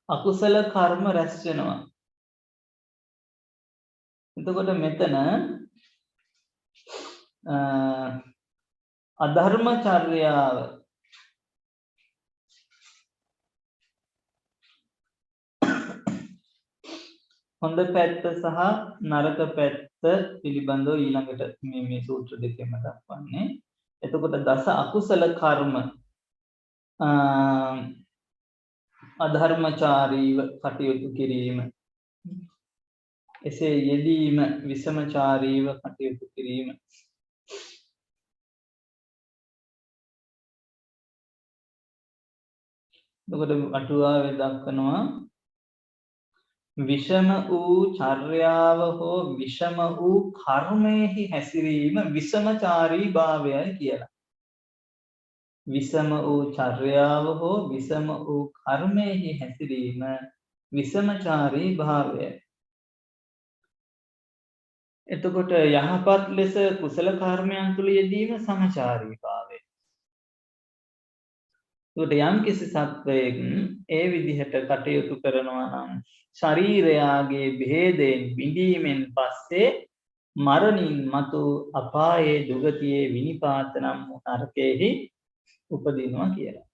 අකුසල කර්ම රැස් වෙනවා. එතකොට මෙතන අධර්මචර්යාව හොඳ පැත්ත සහ නරක පැත්ත පිළිබඳව ඊළඟට මේ සූත්‍ර දෙකෙන්ම දක්වන්නේ. එතකොට දස අකුසල කර්ම අධර්මචාරීව කටයුතු කිරීම, එසේ යෙදීම, විෂමචාරීව කටයුතු කිරීම. එතකොට අටුවාවේ දක්වනවා විෂම වූ චර්යාව හෝ විෂම වූ කර්මයෙහි හැසිරීම විෂමචාරී භාවයයි කියලා. විෂම වූ චර්යාව හෝ විෂම වූ කර්මයෙහි හැසිරීම විෂමචාරී භාවයයි. එතකොට යහපත් ලෙස කුසල කර්මයන් තුල යෙදීම සමචාරී භාවය. එතකොට යම් කිසි සත්වයෙක් ඒ විදිහට කටයුතු කරනවා නම් ශරීරයාගේ භේදයෙන් බිඳීමෙන් පස්සේ මරණින් මතු අපායේ දුගතියේ විනිපාත නම් නරකයේහි උපදිනවා කියලා.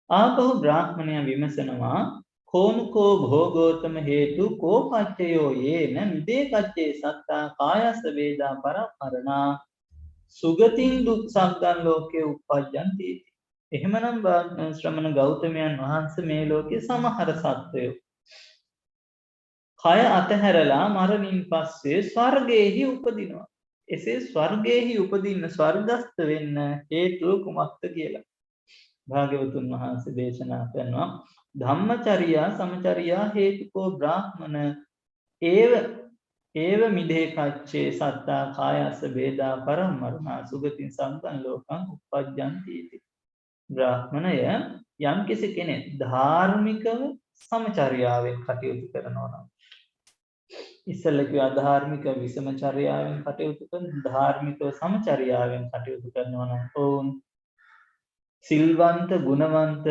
ආපහු බ්‍රාහ්මණයා විමසනවා කෝනුකෝ භෝගෝතම හේතු කෝපච්චයෝ යේන මිදේකච්චේ සත්තා කායස්ස වේදා පරමරණා සුගතින් දුක් සග්ගන් ලෝකේ උප්පජ්ජන්ති. එහෙමනම් ශ්‍රමණ ගෞතමයන් වහන්සේ මේ ලෝකේ සමහර සත්වයෝ කය අතහැරලා මරණින් පස්සේ ස්වර්ගයේහි උපදිනවා. එසේ ස්වර්ගයේහි උපදින්න ස්වර්ගස්ත වෙන්න හේතුව කුමක්ද කියලා භාග්‍යවතුන් වහන්සේ දේශනා කරනවා. ධම්මචර්යා සමචර්යා හේතුකෝ බ්‍රාහ්මණ ඒව මිදේ කච්චේ සත්තා කායස්ස වේදා පරමරණා සුගතින් සම්පන්න ලෝකං උප්පජ්ජන්ති. බ්‍රාහ්මණය යම් කිසි කෙනෙක් ධාර්මිකව සමචර්යාවෙන් කටයුතු කරනවා නම්, ඉස්සෙල්ලා කිව්වා අධාර්මික විෂමචර්යාවෙන් කටයුතු කරන, ධාර්මිකව සමචර්යාවෙන් කටයුතු කරනවා නම් ඔවුන් සිල්වන්ත ගුණවන්ත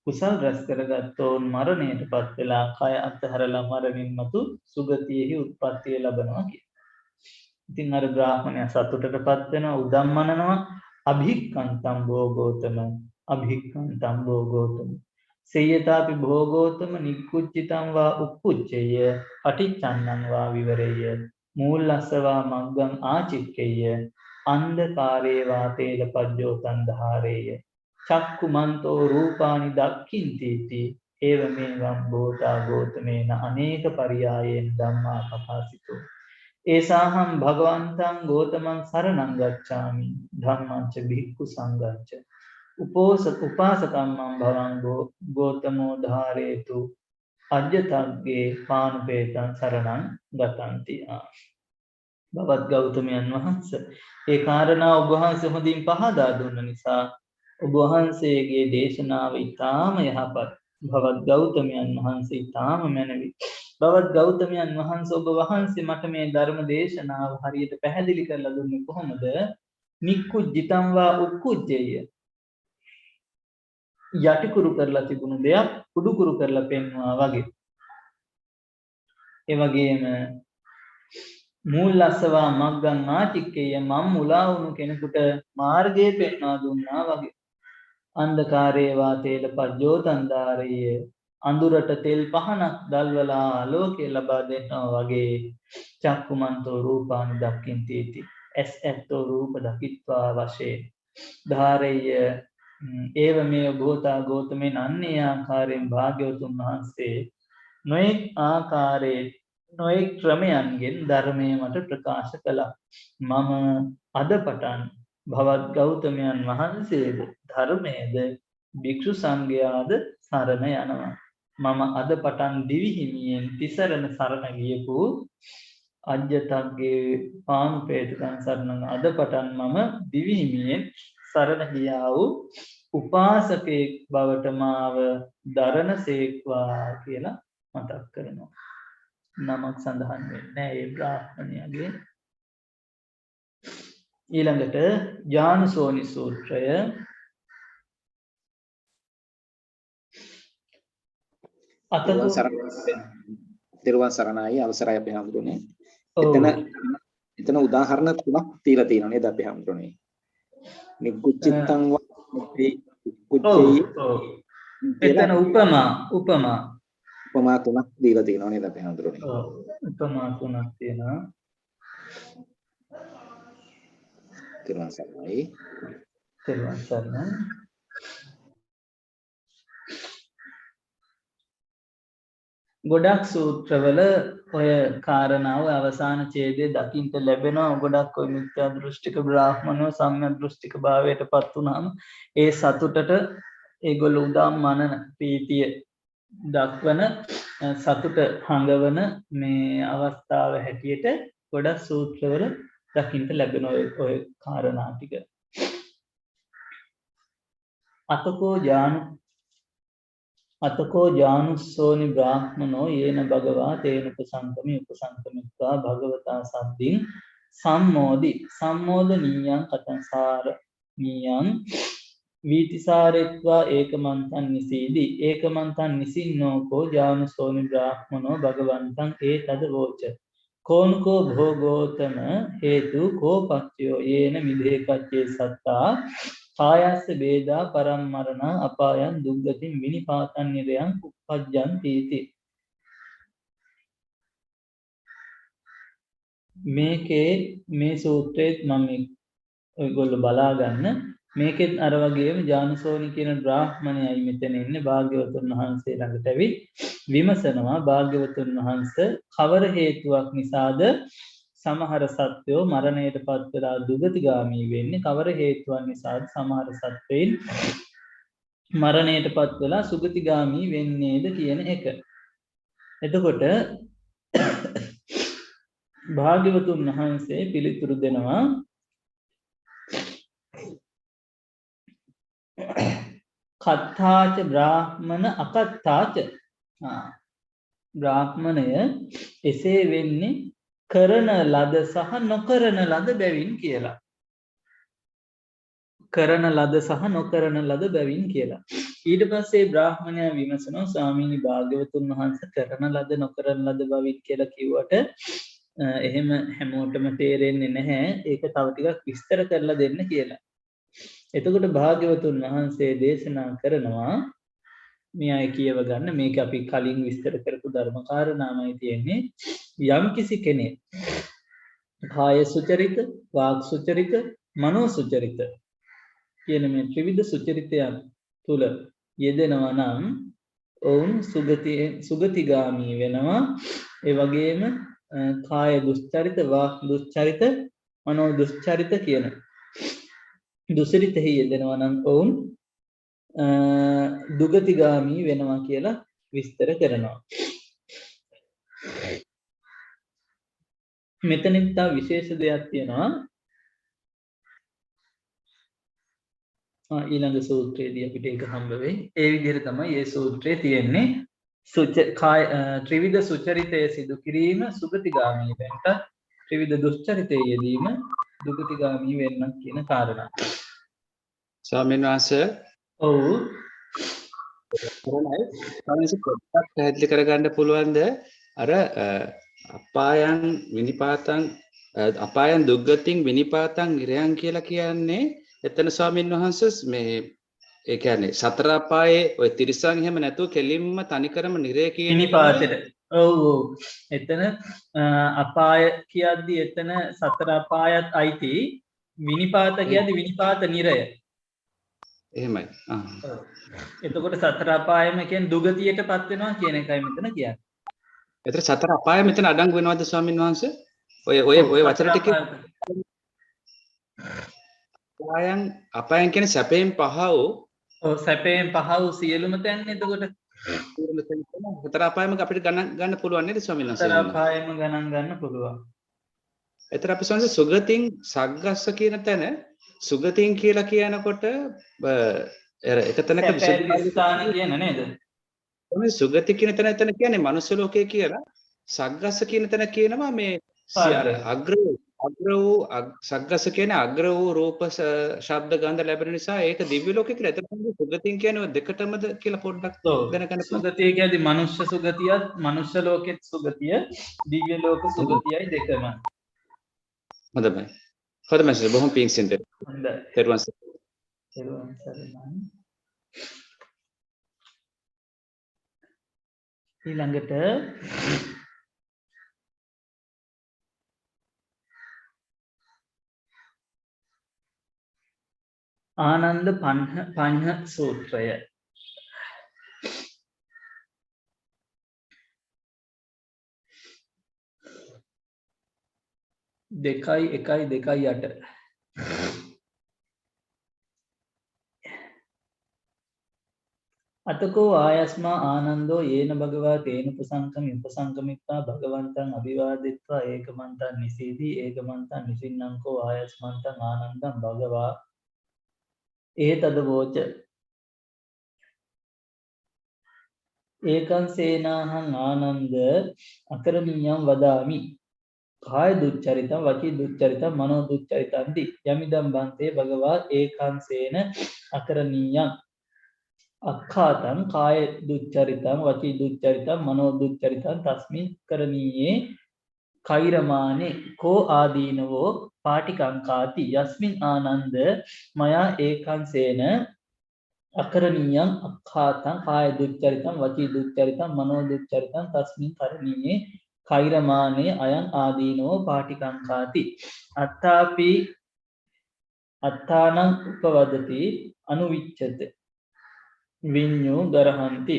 කුසල් රැස් කරගත්තෝන් මරණයටපත් වෙලා කය අත්හැරලා මරණින් මතු සුගතියෙහි උත්පත්තිය ලබනවා කියලා. ඉතින් අර බ්‍රාහ්මණයා සතුටටපත් වෙනවා, උදම්මනනවා. අභික්ඛන්තං භෝගෝතම අභික්ඛන්තං භෝගෝතම සේයතාපි භෝගෝතම නික්කුච්චිතං වා උක්කුච්චේය පටිච්චන්නං වා විවරේය මූලස්සවා මග්ගං ආචික්කේය අන්ධකාරේ වා තේලපජ්ජෝතං ධාරේය චක්කුමන්තෝ රූපානි දක්ඛින්තිති ඒවමේවං භෝතා ගෝතමේන අනේක පරියායේන ධම්මා පපාසිතෝ ඒසාහං භගවන්තං ගෝතමං සරණං ගච්ඡාමි ධම්මං ච භික්ඛු සංඝං ච උපාසකම්මං භවං ගෝතමෝ ධාරේතු අජ්ජතග්ගේ පානුපේතං සරණං ගතන්ති. බවත් ගෞතමයන් වහන්සේ ඒ කාරණා ඔබ වහන්සේ හොඳින් පහදා දුන්න නිසා ඔබ වහන්සේගේ දේශනාව ඉතාම යහපත්. බවත් ගෞතමයන් වහන්සේ ඉතාම මැනවි. බවත් ගෞතමයන් වහන්සේ ඔබ වහන්සේ මට මේ ධර්ම දේශනාව හරියට පැහැදිලි කරලා දුන්නේ කොහොමද? නික්කුජ්ජිතං වා උක්කුජ්ජේය. යටිකුරු කරලා තිබුණු දෙයක් කුඩුකුරු කරලා පෙන්වනවා වගේ. ඒ වගේම මූලස්සවා මග්ගං ආචික්කේය මම් මුලා වුණු කෙනෙකුට මාර්ගය පෙන්වා දුන්නා වගේ. අන්ධකාරේ වාතේල පජ්ජෝතන්දාරේය අඳුරට තෙල් පහනක් දල්වලා ආලෝකය ලබා දෙනවා වගේ චක්කුමන්තෝ රූපානි දක්ඛින්ති इति ඇස් ඇත්තෝ රූප දකිත්වා වශයෙන් ධාරය ඒව මේ භූතා ගෞතමයන් අන්නේ ආකාරයෙන් භාග්‍යවතුන් වහන්සේ නොඑක් ආකාරයේ නොඑක් ක්‍රමයන්ගෙන් ධර්මය මට ප්‍රකාශ කළා. මම අද පටන් භවත් ගෞතමයන් වහන්සේද ධර්මයේද භික්ෂු සංඝයාද සරණ යනවා. මම අද පටන් දිවිහිමියෙන් තිසරණ සරණ ගියපු අජ්ජතග්ගේ පාන්පේතකන් සරණ අද පටන් මම දිවිහිමියෙන් සරණ ගියා වූ උපාසකෙක් බවට මාව දරණසේක්වා කියලා මතක් කරනවා. නමක් සඳහන් වෙන්නේ ඒ බ්‍රාහ්මණයාගේ. ඊළඟට ජානුසෝනි සූත්‍රය තෙරුවන් සරණයි අවසරයි අපි හඳුනන්නේ. ඔව්. එතන උදාහරණ තුනක් තියලා තියෙනවා නේද අපි හඳුනන්නේ. නිග්ගුච්චිත්තං කුච්චේ එතන උපමා තුනක් දීලා තියෙනවා නේද අපි හඳුනන්නේ. ඔව් උපමා තුනක් තියෙනවා. තෙරුවන් සරණයි. තෙරුවන් සරණයි. ගොඩක් සූත්‍රවල ඔය කාරණාව අවසාන ඡේදයේ දකින්න ලැබෙනවා. ගොඩක් ඔය මිත්‍යා දෘෂ්ටික බ්‍රාහ්මණව සම්‍යක් දෘෂ්ටික භාවයට පත් වුණාම ඒ සතුටට ඒගොල්ලෝ උදාම් මනන ප්‍රීතිය දක්වන සතුට හඟවන මේ අවස්ථාව හැටියට ගොඩක් සූත්‍රවල දකින්න ලැබෙන ඔය කාරණා ටික. අතකෝ ජානුස්සෝනි බ්‍රාහ්මනෝ යේන භගවා තේන උපසංකමිත්වා භගවතා සද්දින් සම්මෝදනීයං කතංසාරණීයං වීතිසාරෙත්වා ඒකමන්තං නිසීදි ඒකමන්තං නිසින්නෝකෝ ජානුස්සෝනි බ්‍රාහ්මනෝ භගවන්තං ඒතද වෝච කෝන්කෝ භෝගෝතම හේතු කෝපච්චයෝ යේන මිදේකච්චේ සත්තා කායස්ස බේදා පරම්මරණ අපායන් දුක්ගතින් විනිපාතන් නිරයන් උපජ්ජන්ති इति. මේකේ මේ සූත්‍රයේත් මම ඔයගොල්ලෝ බලා ගන්න. මේකෙත් අර වගේම ජානුසෝනි කියන බ්‍රාහ්මණයයි මෙතන ඉන්නේ භාග්‍යවතුන් වහන්සේ ළඟට ඇවිත් විමසනවා භාග්‍යවතුන් වහන්සේ කවර හේතුවක් නිසාද සමහර සත්වයෝ මරණයට පත් වෙලා දුගතිගාමී වෙන්නේ, කවර හේතුවක් නිසාද සමහර සත්වයින් මරණයට පත් වෙලා සුගතිගාමී වෙන්නේද කියන එක. එතකොට භාග්‍යවතුන් වහන්සේ පිළිතුරු දෙනවා කත්තාච බ්‍රාහ්මණ අකත්තාච. බ්‍රාහ්මණය එසේ වෙන්නේ කරන ලද සහ නොකරන ලද බැවින් කියලා. කරන ලද සහ නොකරන ලද බැවින් කියලා. ඊට පස්සේ බ්‍රාහ්මණයා විමසනවා ස්වාමීනි භාග්‍යවතුන් වහන්සේ කරන ලද නොකරන ලද බැවින් කියලා කිව්වට එහෙම හැමෝටම තේරෙන්නේ නැහැ. ඒක තව ටිකක් විස්තර කරලා දෙන්න කියලා. එතකොට භාග්‍යවතුන් වහන්සේ දේශනා කරනවා මේ අය කියව ගන්න මේක අපි කලින් විස්තර කරපු ධර්ම කාරණාමයි තියෙන්නේ. යම් කිසි කෙනෙක් කාය සුචරිත, වාග් සුචරිත, මනෝ සුචරිත කියන මේ ත්‍රිවිධ සුචරිතයන් තුල යෙදෙනවා නම් ඔවුන් සුගතිගාමී වෙනවා. ඒ වගේම කාය දුස්චරිත, වාග් දුස්චරිත, මනෝ දුස්චරිත කියන දුසිරිතෙහි යෙදෙනවා නම් ඔවුන් දුගතිගාමී වෙනවා කියලා විස්තර කරනවා. මෙතනින් තව විශේෂ දෙයක් තියෙනවා. ඊළඟ සූත්‍රයේදී අපිට ඒක හම්බ වෙයි. ඒ විදිහට තමයි මේ සූත්‍රයේ තියෙන්නේ. ත්‍රිවිධ සුචරිතය සිදු කිරීම සුගතිගාමී වෙන්නට, ත්‍රිවිධ දුස්චරිතයේ යෙදීම දුගතිගාමී වෙන්න කියන කාරණා. ස්වාමීන් වහන්සේ ඔව් පැහැදිලි කරගන්න පුළුවන්ද අර අපායන් විනිපාතං අපායන් දුක්ගතින් විනිපාතං නිරයන් කියලා කියන්නේ එතන ස්වාමීන් වහන්සේ මේ ඒ කියන්නේ සතර අපායේ ඔය තිරිසන් එහෙම නැතුව කෙලින්ම තනිකරම නිරය කියන විනිපාතෙට ඔව් ඔව් එතන අපාය කියද්දි එතන සතර අපායත් අයිති විනිපාත කියද්දි විනිපාත නිරය එහෙමයි. එතකොට සතර අපායම කියන්නේ දුගතියට පත් වෙනවා කියන එකයි මෙතන කියන්නේ. ඒතර සතර අපාය මෙතන අඩංගු වෙනවද ස්වාමීන් වහන්සේ? ඔය වචන ටික අපායන් කියන්නේ සැපයෙන් පහ වූ ඔව් සැපයෙන් පහ වූ සියලුම තැන් එතකොට සතර අපායම අපිට ගන්න පුළුවන් නේද ස්වාමීන් වහන්සේ? සතර අපායම ගණන් ගන්න පුළුවන්. ඒතර අපි ස්වාමීන් සුගතින් සග්ගස්ස කියන තැන සුගතින් කියලා කියනකොට එක තැනක ස්ථාන කියන නේද? සුගති කියන තැන එතන කියන්නේ මනුස්ස ලෝකය කියලා. සග්ගස්ස කියන තැන කියනවා මේ අග්‍ර වූ සග්ගස්ස කියන්නේ අග්‍ර වූ රූප ශබ්ද ගන්ධ ලැබෙන නිසා ඒක දිව්‍ය ලෝකය කියලා. එතන සුගතින් කියන්නේ දෙකටමද කියලා පොඩ්ඩක් දැනගන්න. සුගතිය කියන්නේ මනුෂ්‍ය සුගතියත් මනුෂ්‍ය ලෝකෙත් සුගතිය දිව්‍ය ලෝක සුගතියයි දෙකම. හොඳයි. හොඳයි සර් බොහොම පිං සින්ද. හොඳයි. තෙරුවන් සරණයි. ඊළඟට ආනන්ද පඤ්හ සූත්‍රය දෙකයි එකයි දෙකයි අට අතකෝ ආයස්මා ආනන්දෝ යේන භගවා තේන උපසංකමිත්වා භගවන්තං අභිවාදිත්වා ඒකමන්තං නිසීදී ඒකමන්තං නිසින්නංකෝ ආයස්මන්තං ආනන්දං භගවා ඒතද වෝච ඒකං සේනාහං ආනන්ද අකරණීයං වදාමි කාය දුච්චරිතං වචී දුච්චරිතං මනෝ දුච්චරිතං යමිදම් බන්තේ භගවා ඒකං සේන අකරණීයං අක්ඛාතං කාය දුච්චරිතං වචී දුච්චරිතං මනෝ දුච්චරිතං තස්මින් කරණීයේ කෛරමානේ කෝ ආදීනවෝ පාටිකංකාති යස්මින් ආනන්ද මයා ඒකංසේන අකරණීයං අක්ඛාතං කාය දුච්චරිතං වචී දුච්චරිතං මනෝ දුච්චරිතං තස්මින් කරණීයේ කෛරමානේ අයං ආදීනවෝ පාටිකංකාති අත්තාපි අත්තානං උපවදති අනුවිච්ඡත විඤ්ඤෝ ගරහන්ති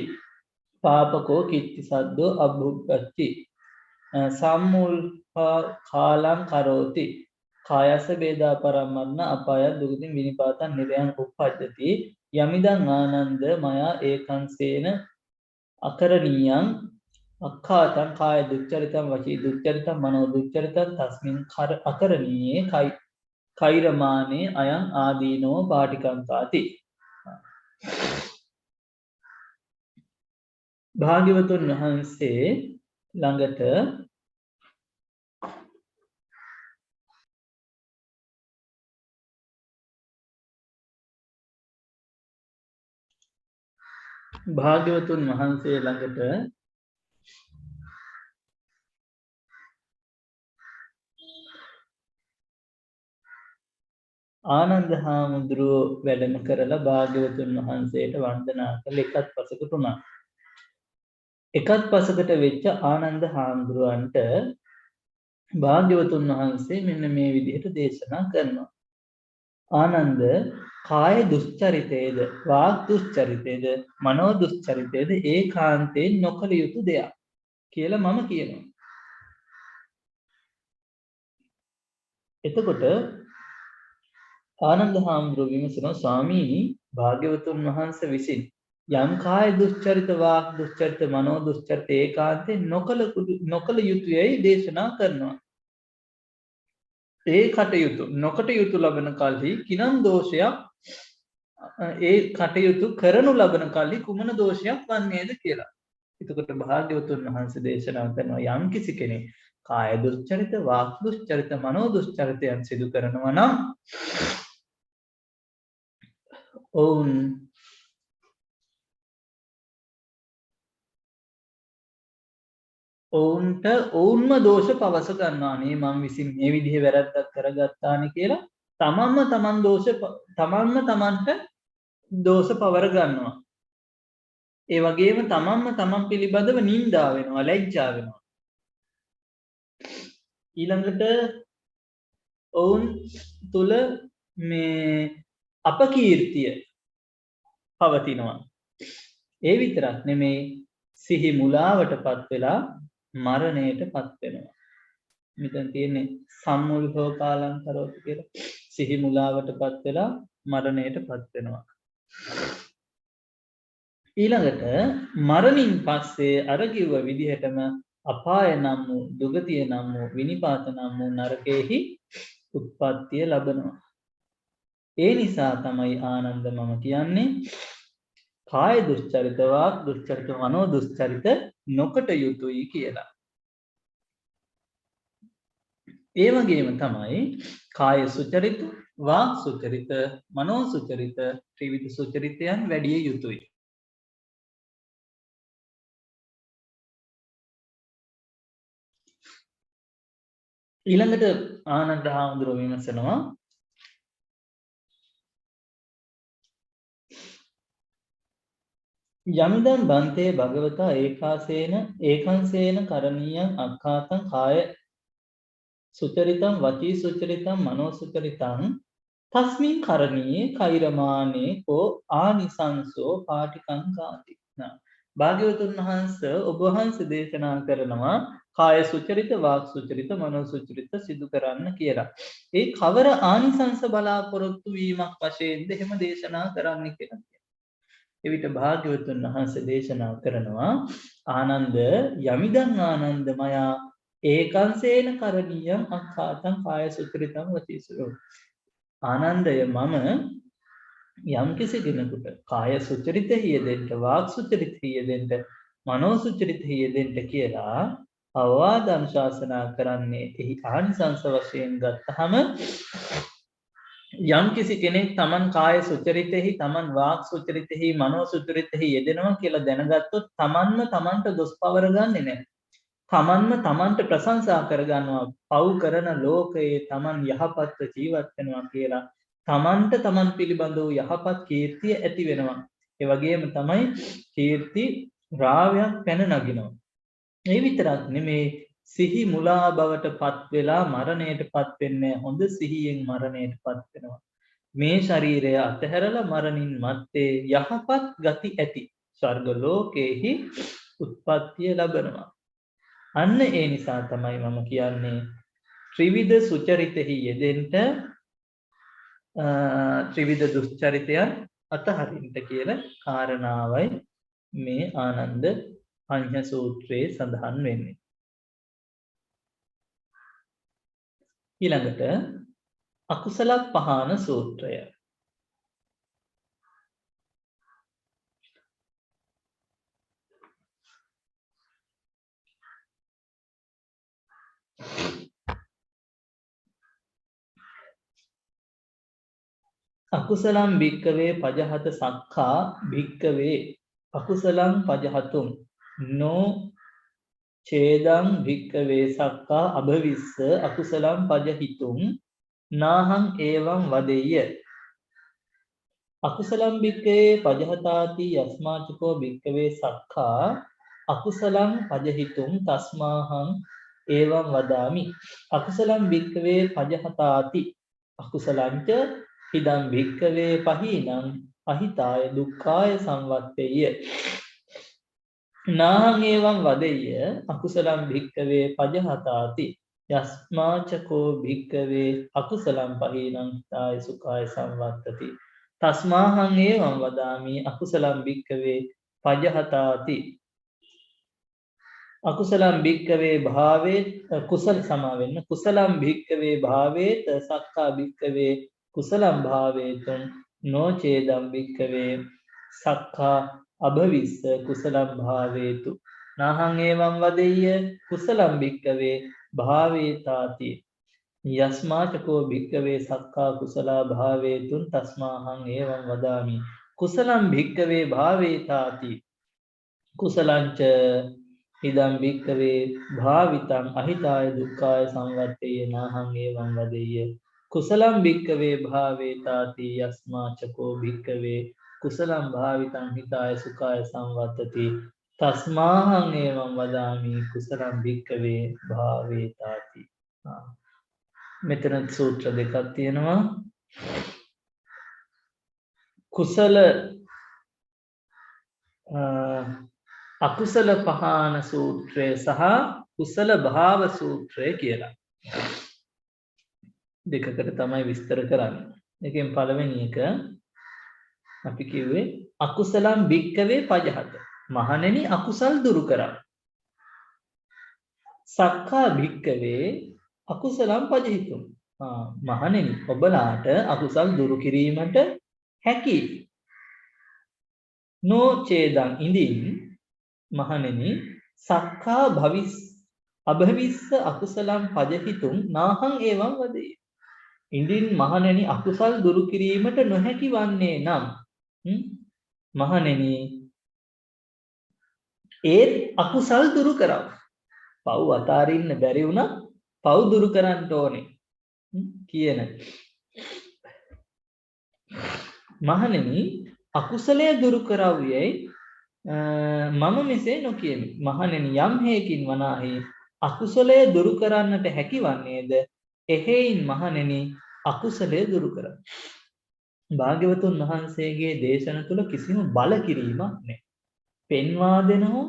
පාපකෝ කිත්ති සද්දෝ අබ්බුග්ගච්චි සම්මුල්පා කාලං කරෝති කායස බේදා පරම්මරණ අපාය දුගතින් විනිපාතං නිරයන් උප්පජ්ජති යමිදං ආනන්ද මයා ඒකංසේන අකරණීයං අක්ඛාතං කාය දුච්චරිතං වචී දුච්චරිතං මනෝ දුච්චරිතං තස්මින් අකරණීයේ කෛරමානේ අයං ආදීනෝ පාටිකංකාති භාග්‍යවතුන් වහන්සේ ළඟට භාග්‍යවතුන් වහන්සේ ළඟට ආනන්ද හාමුදුරුවෝ වැඩම කරලා භාග්‍යවතුන් වහන්සේට වන්දනා කළ එකත් පසකට උනා. එකත් පසකට වෙච්ච ආනන්ද හාමුදුරුවන්ට භාග්‍යවතුන් වහන්සේ මෙන්න මේ විදිහට දේශනා කරනවා. ආනන්ද කාය දුස්චරිතයේද වාග් දුස්චරිතයේද මනෝ දුස්චරිතයේද ඒකාන්තයෙන් නොකළ යුතු දෙයක් කියලා මම කියනවා. එතකොට ආනන්ද හාමුදුරුවෝ විමසනවා ස්වාමීනි භාග්‍යවතුන් වහන්සේ විසින් යම් කාය දුස්චරිත වාක් දුස්චරිත මනෝ දුස්චරිත ඒකාන්තයෙන් නොකළ යුතුයයි දේශනා කරනවා. ඒ කටයුතු නොකටයුතු ලබන කල්හි කිනම් දෝෂයක් ඒ කටයුතු කරනු ලබන කල්හි කුමන දෝෂයක් වන්නේද කියලා. එතකොට භාග්‍යවතුන් වහන්සේ දේශනා කරනවා යම් කිසි කෙනෙක් කාය දුස්චරිත වාක් දුස්චරිත මනෝ දුස්චරිතයන් සිදු කරනවා නම් ඔවුන්ට ඔවුන්ම දෝෂ පවස ගන්නවා. නේ මං විසින් මේ විදිහේ වැරද්දක් කරගත්තානේ කියලා තමන්ම තමන්ට දෝෂ පවර ගන්නවා. ඒ වගේම තමන් පිළිබඳව නින්දා වෙනවා, ලැජ්ජා වෙනවා. ඊළඟට ඔවුන් තුල මේ අපකීර්තිය පවතිනවා. ඒ විතරක් නෙමෙයි සිහි මුලාවටපත් වෙලා මරණයටපත් වෙනවා. මෙතන තියෙන්නේ සම්මුල්හෝ කාලං කරෝති කියලා. සිහි මුලාවටපත් වෙලා මරණයටපත් වෙනවා. ඊළඟට මරණින් පස්සේ අර කිව්ව විදිහටම අපාය නම් වූ දුගතිය නම් වූ විනිපාත නම් වූ නරකෙහි උත්පත්තිය ලබනවා. ඒ නිසා තමයි ආනන්ද මම කියන්නේ කාය දුස්චරිත, වාක් දුස්චරිත, මනෝ දුස්චරිත නොකට යුතුයි කියලා. ඒ වගේම තමයි කාය සුචරිත, වාක් සුචරිත, මනෝ සුචරිත, ත්‍රිවිධ සුචරිතයන් වැඩි යුතුයි. ඊළඟට ආනන්ද හාමුදුරුවෝ විමසනවා යමිදම් බන්තේ භගවතා ඒකංසේන කරණීයං අක්ඛාතං කාය සුචරිතං වචී සුචරිතං මනෝ සුචරිතං තස්මින් කරණීයේ කෛරමානේ කෝ ආනිසංසෝ පාටිකං ගාති. භාග්‍යවතුන් වහන්සේ ඔබ වහන්සේ දේශනා කරනවා කාය සුචරිත, වාක් සුචරිත, මනෝ සුචරිත සිදු කරන්න කියලා. ඒ කවර ආනිසංස බලාපොරොත්තු වීමක් වශයෙන්ද එහෙම දේශනා කරන්න කියලා. එවිට භාග්‍යවතුන් වහන්සේ දේශනා කරනවා ආනන්ද යමිදං ආනන්ද මයා ඒකංසේන කරණීයං අක්ඛාතං කාය සුචරිතං වචී සුචරිතං. ආනන්දය මම යම් කිසි කෙනෙකුට කාය සුචරිතෙහි යෙදෙන්න, වාක් සුචරිතෙහි යෙදෙන්න, මනෝ සුචරිතෙහි යෙදෙන්න කියලා අවවාද අනුශාසනා කරන්නේ එහි ආනිසංස වශයෙන් ගත්තහම යම් කිසි කෙනෙක් තමන් කාය සුචරිතෙහි, තමන් වාක් සුචරිතෙහි, මනෝ සුචරිතෙහි යෙදෙනවා කියලා දැනගත්තොත් තමන්ම තමන්ට දොස් පවර ගන්නෙ නැහැ. තමන්ම තමන්ට ප්‍රශංසා කරගන්නවා. පව් කරන ලෝකයේ තමන් යහපත්ව ජීවත් වෙනවා කියලා. තමන්ට තමන් පිළිබඳව යහපත් කීර්තිය ඇති වෙනවා. ඒ වගේම තමයි කීර්ති රාවයක් පැන නගිනවා. ඒ විතරක් නෙමේ සිහි මුලා බවට පත් වෙලා මරණයට පත් වෙන්නේ හොඳ සිහියෙන් මරණයට පත් වෙනවා. මේ ශරීරය අතහැරලා මරණින් මත්තේ යහපත් ගති ඇති ස්වර්ග ලෝකයේහි උත්පත්තිය ලබනවා. අන්න ඒ නිසා තමයි මම කියන්නේ ත්‍රිවිධ සුචරිතෙහි යෙදෙන්න, ත්‍රිවිධ දුස්චරිතයන් අතහරින්න කියලා කාරණාවයි මේ ආනන්ද පඤ්ඤ සූත්‍රයේ සඳහන් වෙන්නේ. ඊළඟට අකුසල පහන සූත්‍රය. අකුසලම් භික්කවේ පජහත සක්ඛා භික්කවේ අකුසලම් පජහතුම් නෝ ඡේදං භික්කවේ සක්ඛා අභවිස්ස අකුසලම් පජහිතුම් නාහං ඒවං වදෙය්‍ය. අකුසලම් භික්කවේ පජහතාති යස්මාචකෝ භික්කවේ සක්ඛා අකුසලම් පජහිතුම් තස්මාහං ඒවං වදාමි. අකුසලම් භික්කවේ පජහතාති අකුසලංච ඉදම් භික්කවේ පහීනං අහිතාය දුක්ඛාය සංවත්තේය. නාහං ඒවං වදෙය්‍ය. අකුසලම් භික්කවේ පජහතාති යස්මාචකෝ භික්කවේ අකුසලම් පහීනං හිතාය සුඛාය සංවත්තති. තස්මාහං ඒවං වදාමි. අකුසලම් භික්කවේ පජහතාති අකුසලම් භික්කවේ භාවේත කුසල සමාවෙන්න කුසලම් භික්කවේ භාවේත සක්ඛා භික්කවේ කුසලම් භාවේතුම් නොචේදම් භික්කවේ සක්ඛා අභවිස්ස කුසලම් භාවේතු. නාහං ඒවං වදෙය්‍ය. කුසලම් භික්කවේ භාවේතාති යස්මාචකෝ භික්කවේ සක්ඛා කුසලා භාවේතුන් තස්මාහං ඒවං වදාමි. කුසලම් භික්කවේ භාවේතාති කුසලංච ඉදම් භික්කවේ භාවිතං අහිතාය දුක්ඛාය සංවත්තේය. නාහං ඒවං වදෙය්‍ය. කුසලම් භික්කවේ භාවේතාති යස්මාචකෝ භික්කවේ කුසලං භාවිතං හිතාය සුඛාය සංවත්තති තස්මාහං එවං වදාමි කුසලං භික්ඛවේ භාවේතාති. මෙතන සූත්‍ර දෙකක් තියෙනවා. කුසල අකුසල පහාන සූත්‍රය සහ කුසල භාව සූත්‍රය කියලා දෙකකට තමයි විස්තර කරන්නේ. එකෙන් පළවෙනි එක අපි කිව්වේ අකුසලම් භික්කවේ පජහත. මහණෙනි අකුසල් දුරු කරා. සක්කා භික්කවේ අකුසලම් පජහිතුම්. මහණෙනි ඔබලාට අකුසල් දුරු කිරීමට හැකි. නොචේදං ඉඳින් මහණෙනි සක්කා භවිස් අභවිස්ස අකුසලම් පජහිතුම් නාහං ඒවං වදේ. ඉඳින් මහණෙනි අකුසල් දුරු කිරීමට නොහැකි වන්නේ නම් මහණෙනි ඒත් අකුසල් දුරු කරව. පව් අතාරින්න බැරි වුණා පව් දුරු කරන්න ඕනේ කියන. මහණෙනි අකුසලය දුරු කරවුයයි මම මෙසේ නොකියමි. මහණෙනි යම් හේකින් වනාහි අකුසලය දුරු කරන්නට හැකි වන්නේද එහෙයින් මහණෙනි අකුසලය දුරු කරන්න. භාග්‍යවතුන් වහන්සේගේ දේශන තුල කිසිම බල කිරීමක් නැහැ. පෙන්වා දෙනවා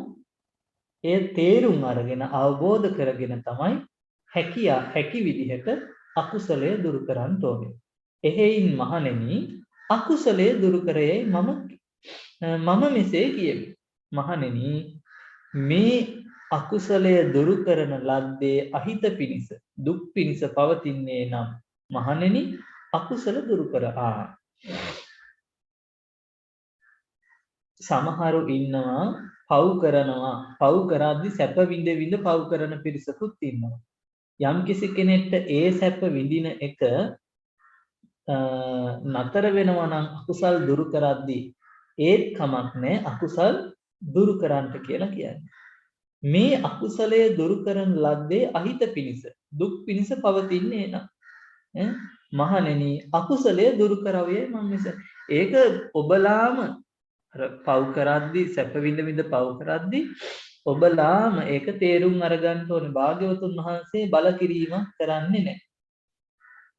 ඒ තේරුම් අරගෙන අවබෝධ කරගෙන තමයි හැකි විදිහට අකුසලය දුරු කරන්න ඕනේ. එහෙයින් මහණෙනි අකුසලය දුරු කරේ මම මෙසේ කියමි. මහණෙනි මේ අකුසලය දුරු කරන ලද්දේ අහිත පිණිස දුක් පිණිස පවතින්නේ නම් මහණෙනි අකුසල දුරු කර. සමහරු ඉන්නවා පව් කරනවා පව් කරද්දි සැප විඳ පව් කරන පිරිසකුත් ඉන්නවා. යම් කිසි කෙනෙක්ට ඒ සැප විඳින එක නතර වෙනවා නම් අකුසල් දුරු කරද්දි ඒත් කමක් නැහැ අකුසල් දුරු කරන්නට කියලා කියන්නේ. මේ අකුසලය දුරු කරන ලද්දේ අහිත පිණිස දුක් පිණිස පවතින්නේ නම් මහණෙනි අකුසලය දුරු කරවියයි මම මෙසේ. ඒක ඔබලාම පව් කරද්දි සැප විඳ පව් කරද්දි ඔබලාම ඒක තේරුම් අරගන්න ඕනේ. භාග්‍යවතුන් වහන්සේ බල කිරීමක් කරන්නේ නැහැ.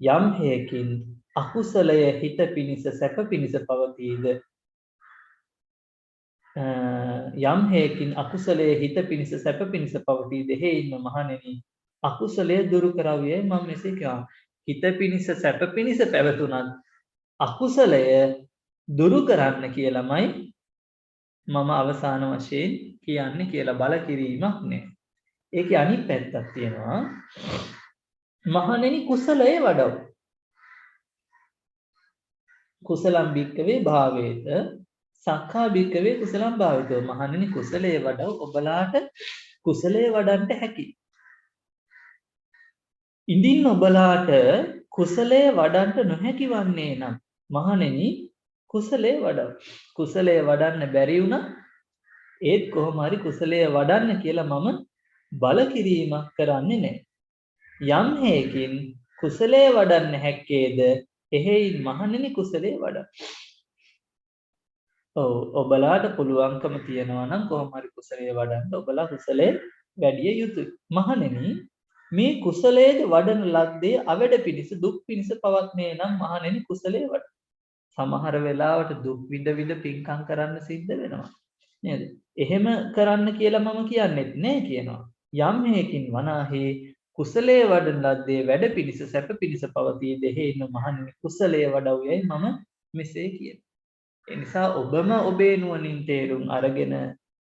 යම් හේකින් අකුසලය හිත පිණිස සැප පිණිස පවතීද යම් හේකින් අකුසලයේ හිත පිණිස සැප පිණිස පවතීද හේයින්ම මහණෙනි අකුසලය දුරු කරවියයි මම මෙසේ කියනවා. හිත පිණිස සැප පිණිස පැවතුනත් අකුසලය දුරු කරන්න කියලාමයි මම අවසාන වශයෙන් කියන්නේ කියලා බල කිරීමක් නෑ. ඒකේ අනිත් පැත්තක් තියෙනවා. මහණෙනි කුසලයේ වඩව. කුසලම් භික්කවේ භාවේත සක්ඛා භික්කවේ කුසලම් භාවිතෝ. මහණෙනි කුසලයේ වඩව ඔබලාට කුසලයේ වඩන්ට හැකි. ඉඳින් ඔබලාට කුසලයේ වඩන්ට නොහැකි වන්නේ නම් මහණෙනි කුසලයේ වඩව. කුසලයේ වඩන්න බැරි වුණා ඒත් කොහොම හරි කුසලයේ වඩන්න කියලා මම බල කිරීමක් කරන්නේ නැහැ. යම් හේකින් කුසලයේ වඩන්න හැක්කේද එහෙයින් මහණෙනි කුසලයේ වඩන්න. ඔබලාට පුළුවන්කම තියනවා නම් කොහොම හරි කුසලයේ වඩන්න ඔබලා කුසලයේ වැඩි යුතුයි. මහණෙනි මේ කුසලයේ වඩන ලද්දේ අවඩ පිණිස දුක් පිණිස පවත්නේ නම් මහණෙනි කුසලයේ වඩ. සමහර වෙලාවට දුක් විඳ පින්කම් කරන්න සිද්ධ වෙනවා නේද? එහෙම කරන්න කියලා මම කියන්නේත් නෑ කියනවා. යම් හේකින් වනාහි කුසලයේ වඩන ලද්දේ වැඩ පිණිස සැප පිණිස පවතී දෙහෙින් මහණෙනි කුසලයේ වඩවුයයි මම මෙසේ කියනවා. ඒ නිසා ඔබම ඔබේ නුවණින් තේරුම් අරගෙන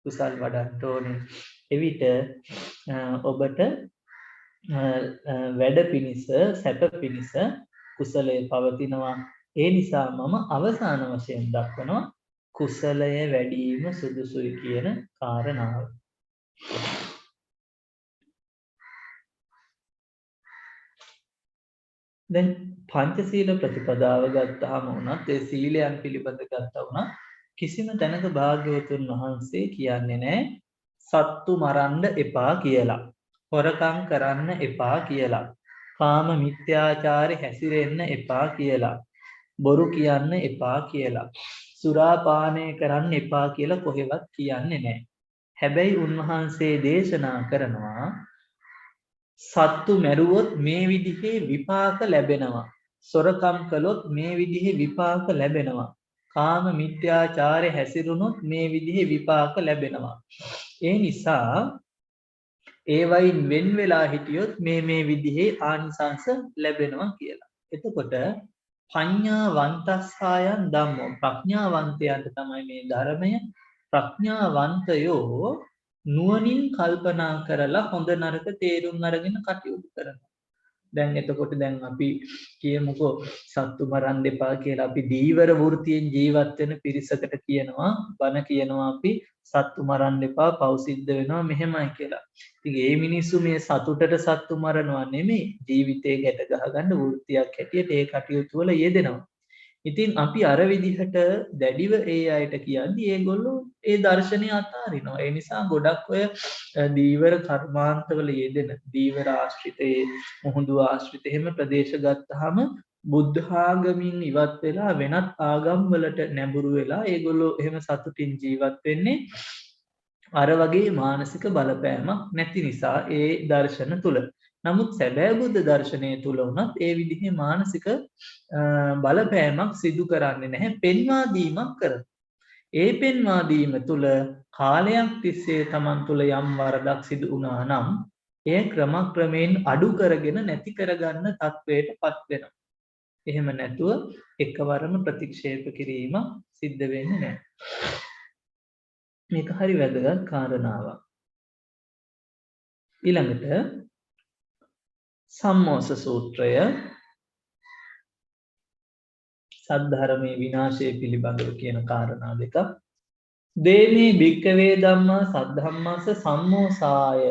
කුසල් වඩන්න ඕනේ. එවිට ඔබට වැඩ පිණිස සැප පිණිස කුසලයේ පවතිනවා. ඒ නිසා මම අවසාන වශයෙන් දක්වනවා කුසලය වැඩිම සුදුසුයි කියන කාරණාව. දැන් පංචශීල ප්‍රතිපදාව ගත්තාම උනත් ඒ සීලයන් පිළිබඳ ගත්තා වුණා කිසිම තැනක භාග්‍යවතුන් වහන්සේ කියන්නේ නැහැ සත්තු මරන්න එපා කියලා. හොරකම් කරන්න එපා කියලා. කාම මිත්‍යාචාරය හැසිරෙන්න එපා කියලා. බොරු කියන්න එපා කියලා. සුරාපානය කරන්න එපා කියලා කොහෙවත් කියන්නේ නැහැ. හැබැයි උන්වහන්සේ දේශනා කරනවා සත්තු මැරුවොත් මේ විදිහේ විපාක ලැබෙනවා. සොරකම් කළොත් මේ විදිහේ විපාක ලැබෙනවා. කාම මිත්‍යාචාරය හැසිරුණොත් මේ විදිහේ විපාක ලැබෙනවා. ඒ නිසා ඒවයින් වෙන් වෙලා හිටියොත් මේ විදිහේ ආනිසංස ලැබෙනවා කියලා. එතකොට පඤ්ඤාවන්තස්සායන් ධම්මෝ ප්‍රඥාවන්තයන්ට තමයි මේ ධර්මය. ප්‍රඥාවන්තයෝ නුවණින් කල්පනා කරලා හොඳ නරක තේරුම් අරගෙන කටයුතු කරනවා. දැන් එතකොට දැන් අපි කියමුකෝ සත්තු මරන්න එපා කියලා අපි දීවර වෘත්තියෙන් ජීවත් වෙන පිරිසකට කියනවා බණ කියනවා අපි සත්තු මරන්න එපා පව් සිද්ධ වෙනවා මෙහෙමයි කියලා. ඉතින් මේ මිනිස්සු මේ සතුටට සත්තු මරනවා නෙමෙයි ජීවිතේ ගැට ගහ ගන්න වෘත්තියක් හැටියට ඒ කටයුතු වල යෙදෙනවා. ඉතින් අපි අර විදිහට දැඩිව ඒ අයට කියන්නේ ඒගොල්ලෝ ඒ දර්ශනය අතාරිනවා. ඒ නිසා ගොඩක් ඔය දීවර කර්මාන්තවල යෙදෙන දීවර ආශ්‍රිතයේ මුහුදු ආශ්‍රිත එහෙම ප්‍රදේශ ගත්තාම බුද්ධ ආගමින් ඉවත් වෙලා වෙනත් ආගම් වලට නැඹුරු වෙලා ඒගොල්ලෝ එහෙම සතුටින් ජීවත් වෙන්නේ අර වගේ මානසික බලපෑමක් නැති නිසා ඒ දර්ශන තුල. නමුත් සැබෑ බුද්ධ දර්ශනය තුල උනත් ඒ විදිහේ මානසික බලපෑමක් සිදු කරන්නේ නැහැ පෙන්වා දීමක් කරනවා. ඒ පෙන්වා දීම තුල කාලයක් තිස්සේ Taman තුල යම් වරදක් සිදු වුණා නම් ඒ ක්‍රමක්‍රමයෙන් අඩු කරගෙන නැති කරගන්න තත්වයටපත් වෙනවා. එහෙම නැතුව එකවරම ප්‍රතික්ෂේප කිරීම සිද්ධ වෙන්නේ නැහැ. මේක හරි වැදගත් කාරණාවක්. ඊළඟට සම්මෝස සූත්‍රය සද්ධර්මයේ විනාශය පිළිබඳව කියන කාරණා දෙක. දේමේ භික්කවේ ධම්මා සද්ධම්මස්ස සම්මෝසාය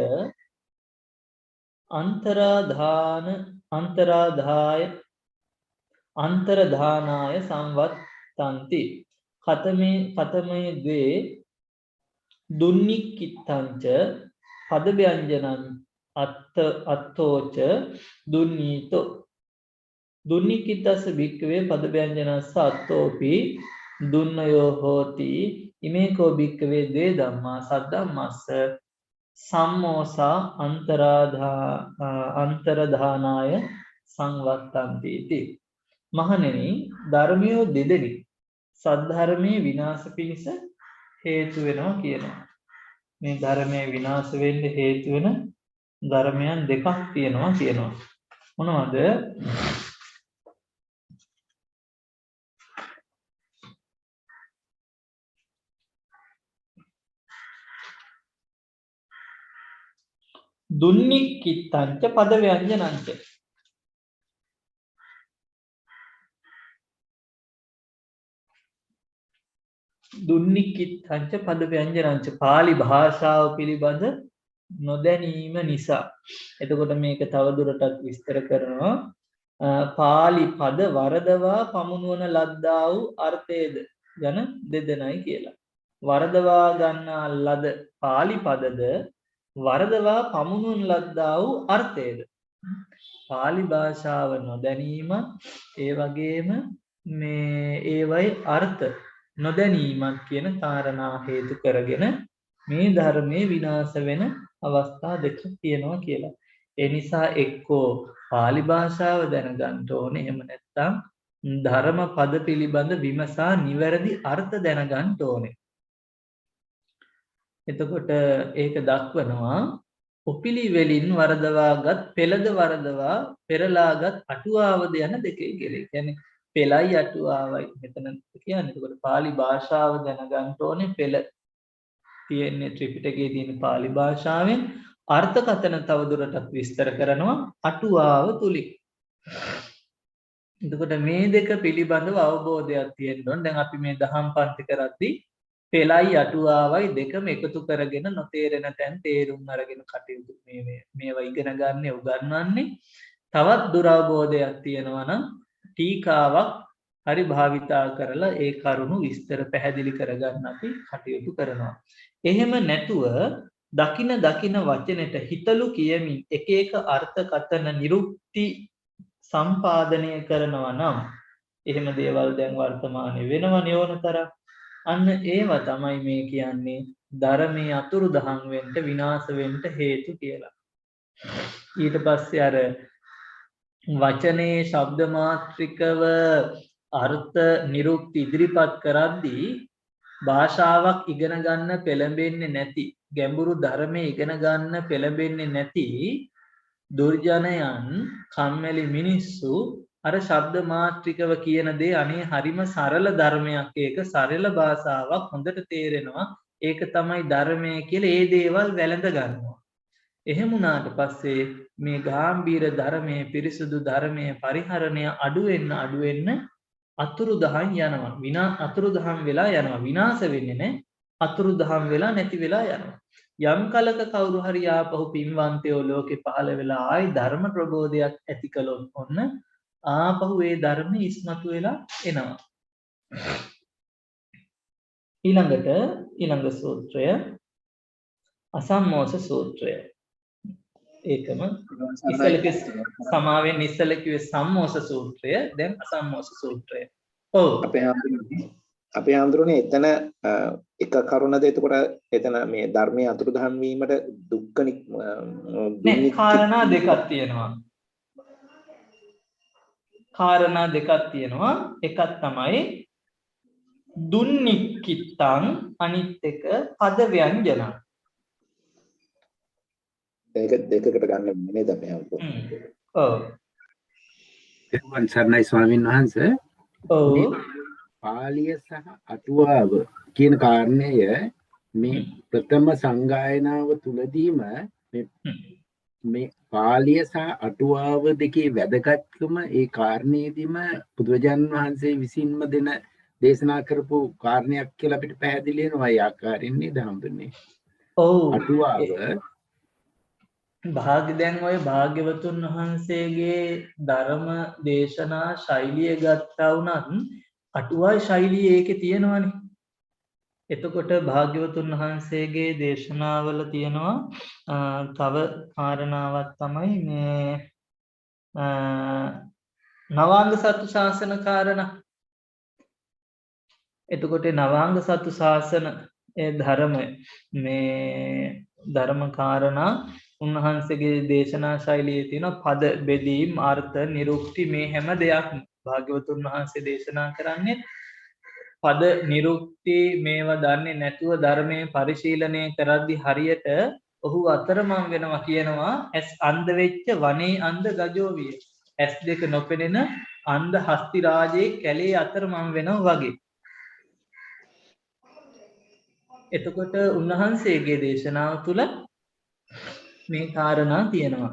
අන්තරධානාය සංවත්තන්ති. කතමේ ද්වේ දුන්නික්කිත්තංච පදව්‍යංජනං අත්තෝච දුන්නීතෝ දුන්නිකිතස්ස භික්කවේ පදව්‍යංජනස්ස අත්තෝපි දුන්නයෝ හෝති ඉමේකෝ භික්කවේ ද්වේ ධම්මා සද්ධම්මස්ස සම්මෝසා අන්තරධානාය සංවත්තන්ති इति. මහණෙනි ධර්මයෝ දෙදෙනි සද්ධර්මයේ විනාශ පිණිස හේතු වෙනවා කියනවා. මේ ධර්මයේ විනාශ වෙන්න හේතු වෙන ධර්මයන් දෙකක් තියෙනවා කියනවා. මොනවද? දුන්නික්කිත්තංච පදව්‍යංජනංච. දුන්නික්කිත්තංච පදව්‍යංජනංච පාලි භාෂාව පිළිබඳ නොදැනීම නිසා. එතකොට මේක තවදුරටත් විස්තර කරනවා. පාලි පද වරදවා පමුණුවන ලද්දා වූ අර්ථයේද යන දෙදෙනයි කියලා. වරදවා ගන්නා ලද පාලි පදද වරදවා පමුණුවන ලද්දා වූ අර්ථයේද. පාලි භාෂාව නොදැනීම ඒ වගේම මේ ඒවයි අර්ථ නොදැනීමත් කියන කාරණා හේතු කරගෙන මේ ධර්මයේ විනාශ වෙන අවස්ථා දෙක තියෙනවා කියලා. ඒ නිසා එක්කෝ පාලි භාෂාව දැනගන්න ඕනේ. එහෙම නැත්නම් ධර්ම පද පිළිබඳ විමසා නිවැරදි අර්ථ දැනගන්න ඕනේ. එතකොට ඒක දක්වනවා උපිලිවෙලින් වරදවාගත් පෙළද වරදවා පෙරලාගත් අටුවාවද යන දෙකේ කියලා. කියන්නේ පෙළයි අටුවාවයි මෙතන කියන්නේ. එතකොට පාලි භාෂාව දැනගන්න ඕනේ. පෙළ තියෙන්නේ ත්‍රිපිටකයේ තියෙන පාලි භාෂාවෙන් අර්ථකථන තවදුරටත් විස්තර කරනවා අටුවාව තුලින්. එතකොට මේ දෙක පිළිබඳව අවබෝධයක් තියෙන්න ඕන. දැන් අපි මේ දහම් පන්ති කරද්දී පෙළයි අටුවාවයි දෙකම එකතු කරගෙන නොතේරෙන තැන් තේරුම් අරගෙන කටයුතු මේවා ඉගෙන ගන්න උගන්වන්නේ. තවත් දුරවබෝධයක් තියෙනවා නම් ටීකාවක් හරි භාවිතා කරලා ඒ කරුණු විස්තර පැහැදිලි කරගන්න අපි කටයුතු කරනවා. එහෙම නැතුව දකින වචනෙට හිතලු කියමින් එක එක අර්ථකථන නිරුක්ති සම්පාදනය කරනවා නම් එහෙම දේවල් දැන් වර්තමානයේ වෙනව නියෝනතර. අන්න ඒවා තමයි මේ කියන්නේ ධර්මයේ අතුරුදහන් වෙන්න විනාශ වෙන්න හේතු කියලා. ඊට පස්සේ අර වචනේ ශබ්ද මාත්‍රිකව අර්ථ නිරුක්ති ඉදිරිපත් කරද්දී භාෂාවක් ඉගෙන ගන්න පෙළඹෙන්නේ නැති ගැඹුරු ධර්මයේ ඉගෙන ගන්න පෙළඹෙන්නේ නැති දුර්ජනයන් කම්මැලි මිනිස්සු අර ශබ්ද මාත්‍රිකව කියන දේ අනේ හරිම සරල ධර්මයක් ඒක සරල භාෂාවක් හොඳට තේරෙනවා ඒක තමයි ධර්මය කියලා ඒ දේවල් වැළඳ ගන්නවා. එහෙම වුණාට පස්සේ මේ ගාම්භීර ධර්මයේ පිරිසුදු ධර්මයේ පරිහරණය අඩු වෙන්න අතුරුදහන් යනවා. අතුරුදහන් වෙලා යනවා. විනාශ වෙන්නේ නැහැ. අතුරුදහන් වෙලා නැති වෙලා යනවා. යම් කලක කවුරු හරි ආපහු පින්වන්තයෝ ලෝකේ පහළ වෙලා ආයි ධර්ම ප්‍රබෝධයක් ඇති කළොත් ඔන්න ආපහු ඒ ධර්ම ඉස්මතු වෙලා එනවා. ඊළඟ සූත්‍රය අසම්මෝස සූත්‍රය. ඒකම සමාවෙන් ඉස්සල කිව්වේ සම්මෝස සූත්‍රය දැන් අසම්මෝස සූත්‍රය. ඔව් අපේ හඳුරන්නේ එතන එක කරුණද එතකොට එතන මේ ධර්මයේ අතුරුදහන් වීමට දුක්ඛ කාරණා දෙකක් තියෙනවා. එකක් තමයි දුන්නික්කිත්තං අනිත් එක පද ව්‍යංජන. ඒක දෙකකට ගන්න නේද අපේ හඳුරන්නේ. ඔව්. එවන් සර්ණයි ස්වාමීන් වහන්සේ. ඔව්. පාලිය සහ අටුවාව කියන කාරණය මේ ප්‍රථම සංගායනාව තුලදීම මේ පාලිය සහ අටුවාව දෙකේ වැදගත්කම ඒ කාරණේදීම බුදුරජාන් වහන්සේ විසින්ම දෙන දේශනා කරපු කාරණයක් කියලා අපිට පැහැදිලි වෙනවා. ඒ ආකාරයෙන් නේද හඳුන්නේ. ඔව්. අටුවාව දැන් ඔය භාග්‍යවතුන් වහන්සේගේ ධර්ම දේශනා ශෛලිය ගත්තා වුණත් අටුවා ශෛලිය ඒකේ තියෙනවනේ. එතකොට භාග්‍යවතුන් වහන්සේගේ දේශනාවල තියෙනවා තව කාරණාවක් තමයි මේ නවාංග සතු ශාසන කාරණා. එතකොට නවාංග සතු ශාසන ධර්ම මේ ධර්ම කාරණා උන්වහන්සේගේ දේශනා ශෛලියේ තියෙන පද බෙදීම් අර්ථ නිරුක්ති මේ හැම දෙයක්ම භාග්‍යවතුන් වහන්සේ දේශනා කරන්නේ පද නිරුක්ති මේවා දන්නේ නැතුව ධර්මයේ පරිශීලනය කරද්දී හරියට ඔහු අතරමං වෙනවා කියනවා ඇස් අන්ධ වෙච්ච වනේ අන්ධ ගජෝ විය. ඇස් දෙක නොපෙනෙන අන්ධ හස්ති රාජයේ කැලේ අතරමං වෙනවා වගේ. එතකොට උන්වහන්සේගේ දේශනාව තුළ මේ කාරණා තියෙනවා.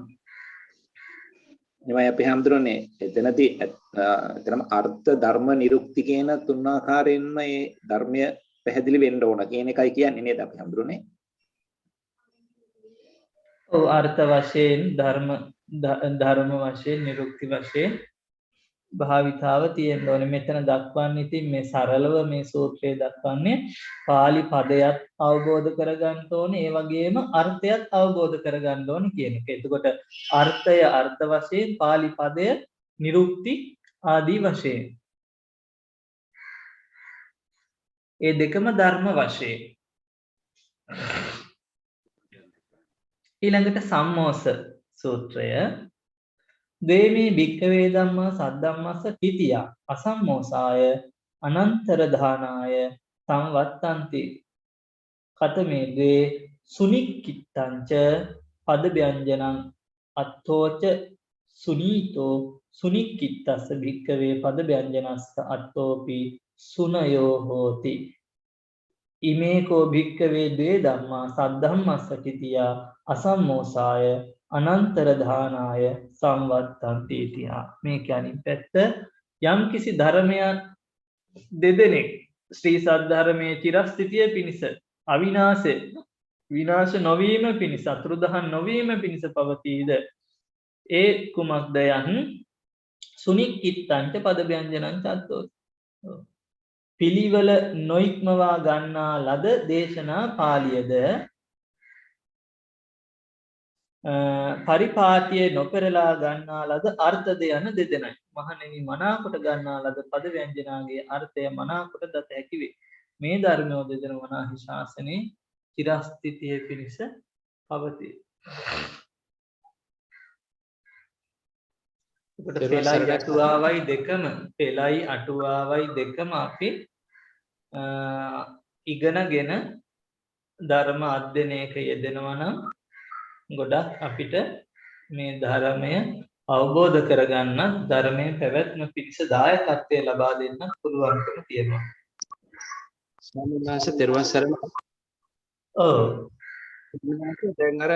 එමය අපි හඳුරන්නේ එතනදී එතනම අර්ථ ධර්ම නිරුක්ති කියන තුන් ආකාරයෙන්ම මේ ධර්මය පැහැදිලි වෙන්න ඕන කියන එකයි කියන්නේ නේද අපි හඳුරන්නේ. ඔව් අර්ථ වශයෙන් ධර්ම වශයෙන් නිරුක්ති වශයෙන් භාවිතාව තියෙන්න ඕනේ. මෙතන දක්වන්නේ ඉතින් මේ සරලව මේ සූත්‍රයේ දක්වන්නේ පාලි පදයක් අවබෝධ කරගන්න ඕනේ ඒ වගේම අර්ථයත් අවබෝධ කරගන්න ඕනේ කියන එක. එතකොට අර්ථය අර්ථ වශයෙන් පාලි පදය නිරුක්ති ආදී වශයෙන් ඒ දෙකම ධර්ම වශයෙන්. ඊළඟට සම්මෝස සූත්‍රය දේමේ භික්ඛවේ ධම්මා සද්ධම්මස්ස තිතියා අසම්මෝසාය අනන්තර දානාය සංවත්තන්ති කතමේ දේ සුනික්කිත්තංච පද ව්‍යංජනං අත්තෝච සුනීතෝ සුනික්කිත්තස්ස භික්ඛවේ පද ව්‍යංජනස්ස අත්තෝපි සුනයෝ හෝති ඉමේකෝ භික්ඛවේ ද්වේ ධම්මා සද්ධම්මස්ස තිතියා අසම්මෝසාය අනන්තර දානාය සංවත්තන්ති ඉතිහා. මේ කියන්නේ පැත්ත යම් කිසි ධර්මයක් දෙදෙනෙක් ශ්‍රී සද්ධර්මයේ චිරස්ථිතිය පිණිස අවිනාශ විනාශ නොවීම පිණිස අතුරුදහන් නොවීම පිණිස පවතීද ඒ කුමක්ද යන් සුනික්කිත්තන්ට පද ව්‍යංජනං චත්තෝ පිළිවෙල නොයික්මවා ගන්නා ලද දේශනා පාළියද පරිපාටිය නොපෙරලා ගන්නා ලද අර්ථද යන දෙදෙනයි. මහණෙනි මනාකොට ගන්නා ලද පද ව්‍යංජනාගේ අර්ථය මනාකොට දත හැකි වේ. මේ ධර්මෝ දෙදෙන වනාහි ශාසනයේ චිරස්ථිතිය පිණිස පවතී. පෙළයි අටුවාවයි දෙකම පෙළයි අටුවාවයි දෙකම අපි ඉගෙනගෙන ධර්ම අධ්‍යයනයක යෙදෙනවා නම් ගොඩක් අපිට මේ ධර්මය අවබෝධ කරගන්න ධර්මයේ පැවැත්ම පිණිස දායකත්වය ලබා දෙන්න පුළුවන්කම තියෙනවා. ස්වාමීන් වහන්සේ තෙරුවන් සරණයි. ඔව්. දැන් අර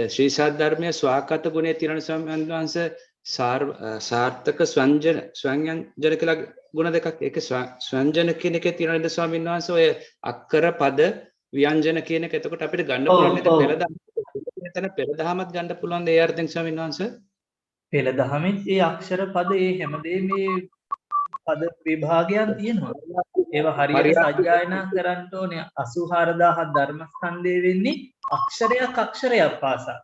ශ්‍රී සද්ධර්මයේ ස්වාකත ගුණය තියෙන ස්වාමීන් වහන්සේ සාර්ථක ස්වංජන කියලා ගුණ දෙකක්. ඒක ස්වංජන කියන එකේ තියෙන නේද ස්වාමීන් වහන්සේ ඔය අක්කර පද ව්‍යංජන කියන එක. එතකොට අපිට ගන්න පුළුවන් නේද පෙළ දහමත් ගන්න පුළුවන් ඒ අර්ථයෙන් ස්වාමීන් වහන්සේ? පෙළ දහමෙත් ඒ අක්ෂර පද ඒ හැමදේම මේ පද විභාගයන් තියෙනවා. ඒවා හරියට සජ්ජායනා කරන්න ඕනේ. 84000 ධර්මස්කන්ධය වෙන්නේ අක්ෂරයක් පාසා.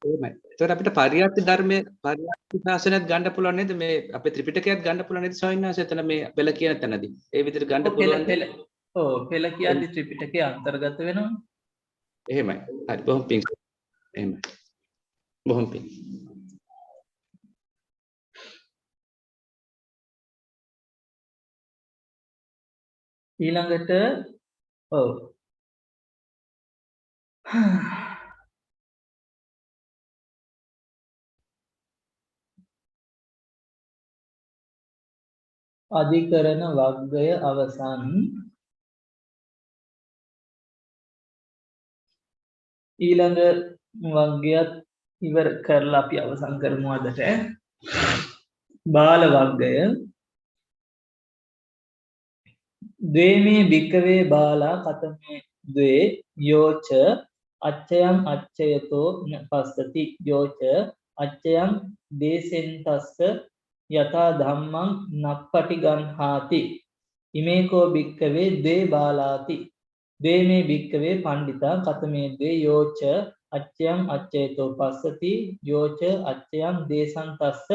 එහෙමයි. ඒතකොට අපිට පරියත්ති ධර්මයේ පරියත්ති ශාසනයත් ගන්න පුළුවන් නේද? මේ අපේ ත්‍රිපිටකයත් ගන්න පුළුවන් නේද ස්වාමීන් වහන්සේ? එතන මේ පෙළ කියන තැනදී. ඒ විදිහට ගන්න පුළුවන්. පෙළ කියන්නේ ත්‍රිපිටකයේ අන්තර්ගත වෙනවා. එහෙමයි. හරි. බොහොම පිං. එහෙමයි. බොහොම පිං. ඊළඟට ඔව් අධිකරණ වග්ගය අවසන්. ඊළඟ වග්ගයත් ඉවර කරලා අපි අවසන් කරමු අදට. බාල වග්ගය. ද්වේමේ භික්කවේ බාලා කතමේ ද්වේ යෝච අච්චයං අච්චයතෝ පස්සති යෝච අච්චයං දේසෙන්තස්ස යථා ධම්මං නප්පටි ගන්හාති ඉමේකෝ භික්කවේ ද්වේ බාලාති ද්වේමේ භික්කවේ පණ්ඩිතා කතමේ ද්වේ යෝච අච්චයං අච්චයතෝ පස්සති යෝච අච්චයං දේසන්තස්ස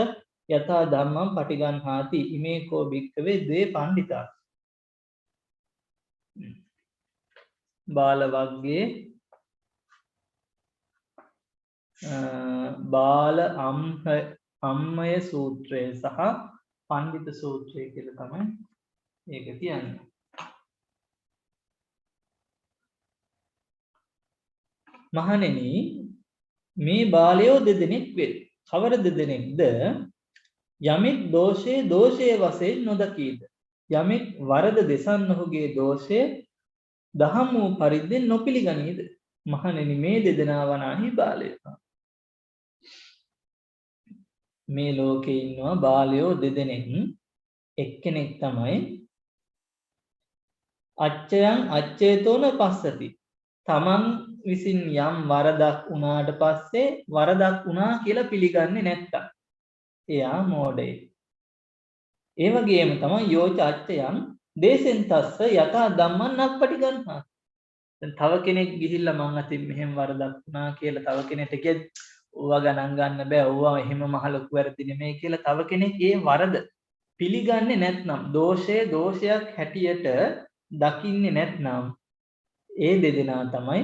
යථා ධම්මං පටිගන්හාති ඉමේකෝ භික්කවේ ද්වේ පණ්ඩිතා. බාල වග්ගයේ බාල අම්මය සූත්‍රය සහ පණ්ඩිත සූත්‍රය කියලා තමයි ඒක කියන්නේ. මහණෙනි මේ බාලයෝ දෙදෙනෙක් වේ. කවර දෙදෙනෙක්ද? යමෙක් දෝෂයේ වශයෙන් නොදකීද? යමෙක් වරද දෙසන් ඔහුගේ දෝෂය දහම් වූ පරිද්දෙන් නොපිළිගනීද? මහණෙනි මේ දෙදෙනා වනාහි බාලයෝ. මේ ලෝකේ ඉන්නවා බාලයෝ දෙදෙනෙක්. එක්කෙනෙක් තමයි අච්චයන් අච්චේතෝන පස්සති. තමන් විසින් යම් වරදක් වුණාට පස්සේ වරදක් වුණා කියලා පිළිගන්නේ නැත්තම් එයා මෝඩයෙක්. ඒ වගේම තමයි යෝච අච්චයන් දේසෙන්තස්ස යථා ධම්මං නප්පටි ගන්හා. දැන් තව කෙනෙක් ගිහිල්ලා මං අතින් මෙහෙම වරදක් වුණා කියලා තව කෙනෙක්ට කිය ඕවා ගණන් ගන්න බෑ, ඕවා එහෙම මහ ලොකු වැරදි නෙමෙයි කියලා තව කෙනෙක් ඒ වරද පිළිගන්නේ නැත්නම් දෝෂයක් හැටියට දකින්නේ නැත්නම් ඒ දෙදෙනා තමයි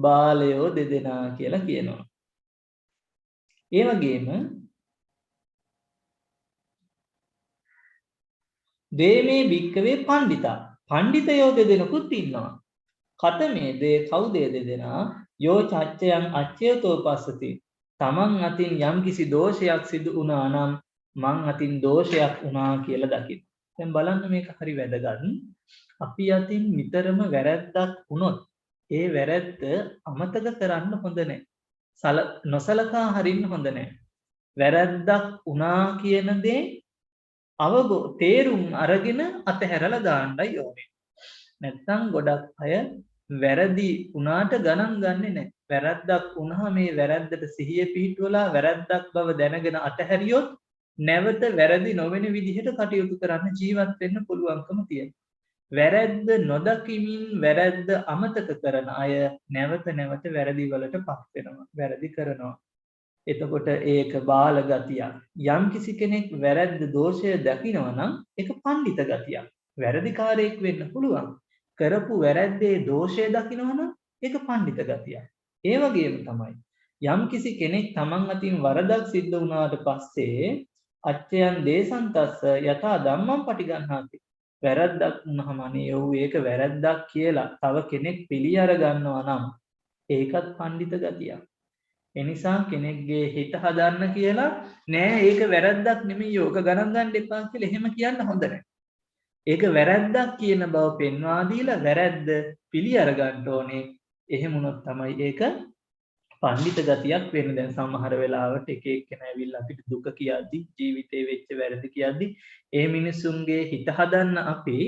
බාලයෝ දෙදෙනා කියලා කියනවා. ඒ වගේම දේමේ භික්කවේ පණ්ඩිතා පණ්ඩිතයෝ දෙදෙනෙකුත් ඉන්නවා. කතමේ දේ කවුද දෙදෙනා? යෝ චච්චයන් අච්චයතෝ පස්සති. තමන් අතින් යම් කිසි දෝෂයක් සිදු වුණා නම් මං අතින් දෝෂයක් වුණා කියලා දකින්න. දැන් බලන්න මේක හරි වැදගත්. අපි අතින් නිතරම වැරැද්දක් වුණොත් ඒ වැරැද්ද අමතක කරන්න හොඳ නැහැ. නොසලකා හරින්න හොඳ නැහැ. වැරැද්දක් වුණා කියන දේ තේරුම් අරගෙන අතහැරලා දාන්නයි ඕනේ. නැත්තම් ගොඩක් අය වැරදි වුණාට ගණන් ගන්නෙ නැහැ. වැරද්දක් වුණා මේ වැරද්දට සිහිය පිහිටුවලා වැරද්දක් බව දැනගෙන අතහැරියොත් නැවත වැරදි නොවන විදිහට කටයුතු කරන්න ජීවත් වෙන්න පුළුවන්කම තියෙනවා. වැරද්ද නොදකිමින් වැරද්ද අමතක කරන අය නැවත වැරදි වලට පත් වෙනවා. වැරදි කරනවා. එතකොට ඒක බාල ගතියක්. යම් කිසි කෙනෙක් වැරද්ද දෝෂය දකිනවා නම් ඒක පණ්ඩිත ගතියක්. වැරදිකාරයෙක් වෙන්න පුළුවන්. කරපු වැරද්දේ දෝෂය දකිනවනම් ඒක පඬිත ගතියක්. ඒ වගේම තමයි යම්කිසි කෙනෙක් තමන් අතින් වරදක් සිද්ධ වුණාට පස්සේ අච්චයන් දේසන්තස්ස යථා ධම්මං පටිගන්හාති. වැරද්දක් වුණාම අනේ ඔව් ඒක වැරද්දක් කියලා තව කෙනෙක් පිළි අර ගන්නවා නම් ඒකත් පඬිත ගතියක්. එනිසා කෙනෙක්ගේ හිත හදන්න කියලා නෑ ඒක වැරද්දක් නෙමෙයි යෝක ගණන් ගන්න එපා කියලා එහෙම කියන්න හොඳ නෑ. ඒක වැරද්දක් කියන බව පෙන්වා දීලා වැරද්ද පිළි අර ගන්න ඕනේ. එහෙම වුණොත් තමයි ඒක පඬිත ගතියක් වෙන්නේ. දැන් සමහර වෙලාවට එක එක්කෙනා ඇවිල්ලා අපිට දුක කියද්දි ජීවිතේ වෙච්ච වැරදි කියද්දි ඒ මිනිසුන්ගේ හිත හදන්න අපි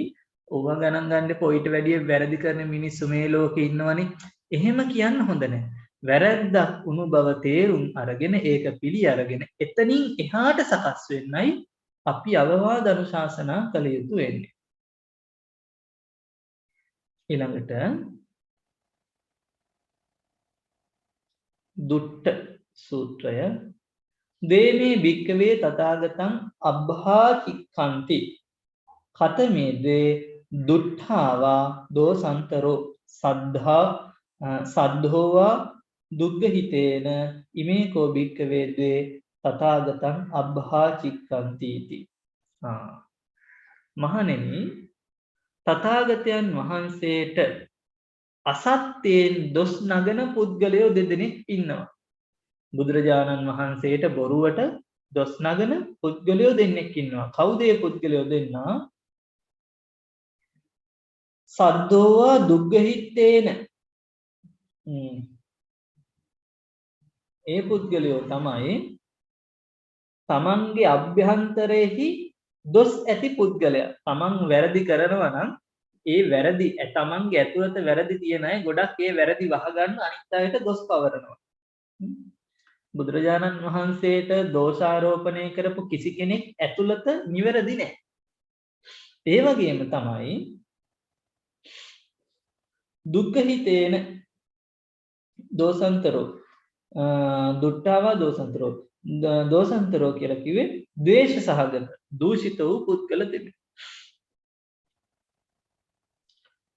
ඕව ගණන් ගන්න පොයිට වැඩිය වැරදි කරන මිනිස්සු මේ ලෝකේ ඉන්නවනේ. එහෙම කියන්න හොඳ නැහැ. වැරද්දක් වුණු බව තේරුම් අරගෙන ඒක පිළි අරගෙන එතනින් එහාට සකස් වෙන්නයි අපි අවවාද අනුශාසනා කළ යුතු වෙන්නේ. ඊළඟට දුට්ට සූත්‍රය දේමේ භික්කවේ තථාගතං අබ්භාචික්ඛන්ති කතමේදේ දුට්ඨාවා දෝසන්තරෝ සද්ධෝවා දුග්ගහිතේන ඉමේකෝ භික්කවේ ද්වේ තථාගතං අබ්භාචික්ඛන්ති इति. මහණෙනි තථාගතයන් වහන්සේට අසත්‍යයෙන් දොස් නගන පුද්ගලයෝ දෙදෙනෙක් ඉන්නවා. බුදුරජාණන් වහන්සේට බොරුවට දොස් නගන පුද්ගලයෝ දෙන්නෙක් ඉන්නවා. කවුද ඒ පුද්ගලයෝ දෙන්නා? සද්දෝවා දුග්ගහිත්තේන. ඒ පුද්ගලයෝ තමයි තමන්ගේ අභ්‍යන්තරයේහි දොස් ඇති පුද්ගලයා. තමන් වැරදි කරනවා නම් ඒ වැරදි තමන්ගේ ඇතුළත වැරදි තියෙන අය ගොඩක් ඒ වැරදි වහගන්න අනිත් අයට දොස් පවරනවා. බුදුරජාණන් වහන්සේට දෝෂාරෝපණය කරපු කිසි කෙනෙක් ඇතුළත නිවැරදි නැහැ. ඒ වගේම තමයි දුක්ඛහිතේන දෝසන්තරෝ දුට්ඨාවා දෝසන්තරෝ දෝසන්තරෝ කියලා කිව්වේ ද්වේෂ සහගත දූෂිත වූ පුද්ගල දෙන්නේ.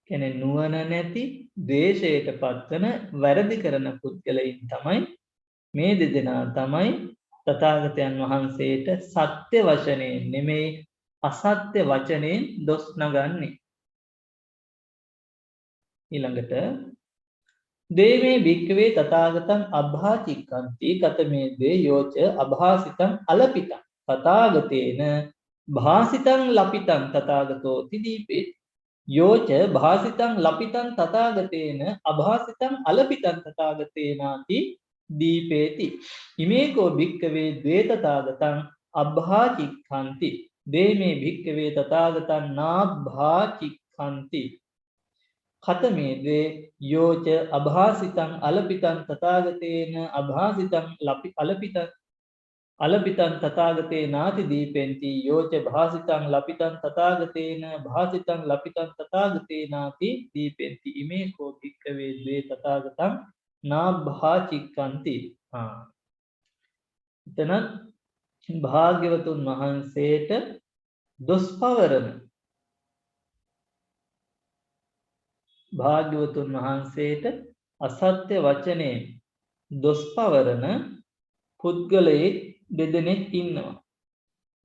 කෙනෙක් නුවණ නැති ද්වේෂයට පත්වන වැරදි කරන පුද්ගලයින් තමයි මේ දෙදෙනා තමයි තථාගතයන් වහන්සේට සත්‍ය වචනයෙන් නෙමෙයි අසත්‍ය වචනයෙන් දොස් නගන්නේ. ඊළඟට දේමේ භික්කවේ තථාගතං අබ්භාචික්ඛන්ති කතමේ දේ යෝච අභාසිතං අලපිතං තථාගතේන භාසිතං ලපිතං තථාගතෝ තිදීපේ යෝච භාසිතං ලපිතං තථාගතේන අභාසිතං අලපිතං තථාගතේනාති දීපේති. ඉමේකෝ භික්කවේ ද්වේ තථාගතං අබ්භාචික්ඛන්ති දේමේ භික්කවේ තථාගතං නාබ්භාචික්ඛන්ති කතමේ ද්වේ යෝච අභාසිතං අලපිතං තථාගතේන අභාසිතං අලපිතං තථාගතේනාති දීපෙන්ති යෝච භාසිතං ලපිතං තථාගතේන භාසිතං ලපිතං තථාගතේනාති දීපෙන්ති. ඉමේකෝ භික්කවේ ද්වේ තථාගතං නාභාචික්ඛන්ති. එතන භාග්‍යවතුන් වහන්සේට දොස් පවරන භාග්‍යවතුන් වහන්සේට අසත්‍ය වචනයෙන් දොස් පවරන පුද්ගලයෙක් දෙදෙනෙක් ඉන්නවා.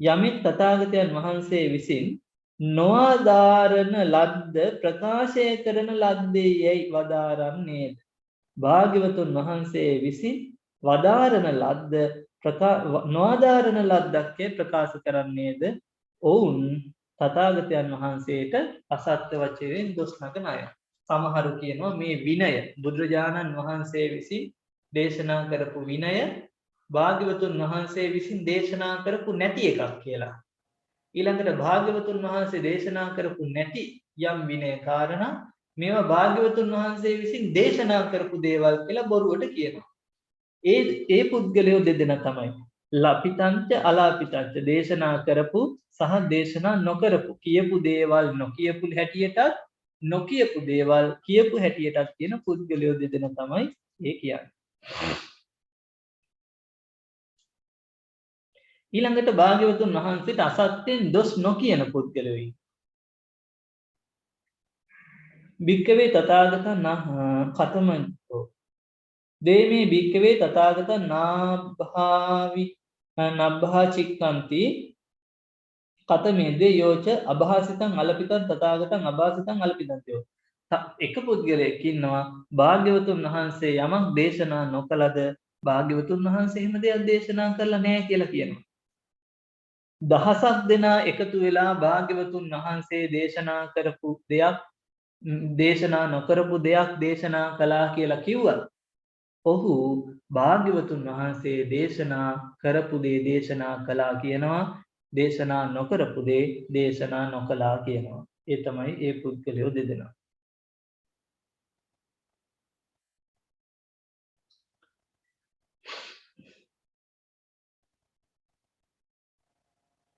යමෙක් තථාගතයන් වහන්සේ විසින් නොආදාරණ ලද්ද ප්‍රකාශය කරන ලද්දේ යයි වදාරන්නේද. භාග්‍යවතුන් වහන්සේ විසින් වදාරණ ලද්ද නොආදාරණ ලද්දක්කේ ප්‍රකාශ කරන්නේද ඔවුන් තථාගතයන් වහන්සේට අසත්‍ය වචනයෙන් දොස් නගන අය. සමහරු කියනවා මේ විනය බුදුරජාණන් වහන්සේ විසින් දේශනා කරපු විනය භාග්‍යවතුන් වහන්සේ විසින් දේශනා කරපු නැති එකක් කියලා. ඊළඟට භාග්‍යවතුන් වහන්සේ දේශනා කරපු නැති යම් විනය කාරණා මේවා භාග්‍යවතුන් වහන්සේ විසින් දේශනා කරපු දේවල් කියලා බොරුවට කියනවා. ඒ පුද්ගලයෝ දෙදෙනා තමයි ලපිතංච අලාපිතංච දේශනා කරපු සහ දේශනා නොකරපු කියපු දේවල් නොකියපු හැටියටත් නොකියපු දේවල් කියපු හැටියටත් කියන පුද්ගලයෝ දෙදෙනා තමයි ඒ කියන්නේ. ඊළඟට භාග්‍යවතුන් වහන්සේට අසත්‍යෙන් දොස් නොකියන පුද්ගලයෝ. භික්කවේ තථාගතං කතමන්තෝ දේමේ භික්කවේ තථාගතං නාභාවි නබ්බහා චික්ඛන්ති කතමේද්දේ යෝච අභාසිතං අලපිතං තථාගතං අභාසිතං අලපිතං. එක පුද්ගලයෙක් ඉන්නවා භාග්‍යවතුන් වහන්සේ යමක් දේශනා නොකලද භාග්‍යවතුන් වහන්සේ එහෙම දෙයක් දේශනා කරලා නැහැ කියලා කියනවා. දහසක් දෙනා එකතු වෙලා භාග්‍යවතුන් වහන්සේ දේශනා කරපු දෙයක් දේශනා නොකරපු දෙයක් දේශනා කළා කියලා කිව්වත් ඔහු භාග්‍යවතුන් වහන්සේ දේශනා කරපු දේ දේශනා කළා කියනවා දේශනා නොකරපු දේ දේශනා නොකළා කියනවා. ඒ තමයි ඒ පුද්ගලයෝ දෙදෙනා.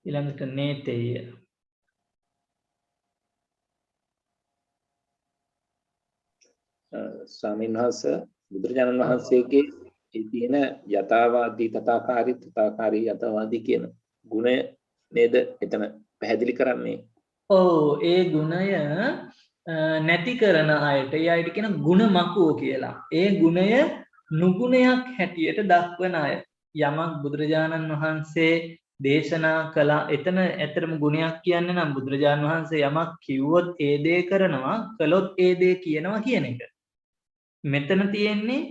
ඊළඟට නේතේය. ස්වාමීන් වහන්සේ බුදුරජාණන් වහන්සේගේ ඒ තියෙන යථාවාදී තථාකාරී යථාවාදී කියන ගුණය නේද එතන පැහැදිලි කරන්නේ. ඔව් ඒ ගුණය නැති කරන අයට ඒ අයට කියන ගුණ මකුව කියලා. ඒ ගුණය නුගුණයක් හැටියට දක්වන අය. යමක් බුදුරජාණන් වහන්සේ දේශනා කළා එතන ඇතරම ගුණයක් කියන්නේ නම් බුදුරජාණන් වහන්සේ යමක් කිව්වොත් ඒ දේ කරනවා කළොත් ඒ දේ කියනවා කියන එක. මෙතන තියෙන්නේ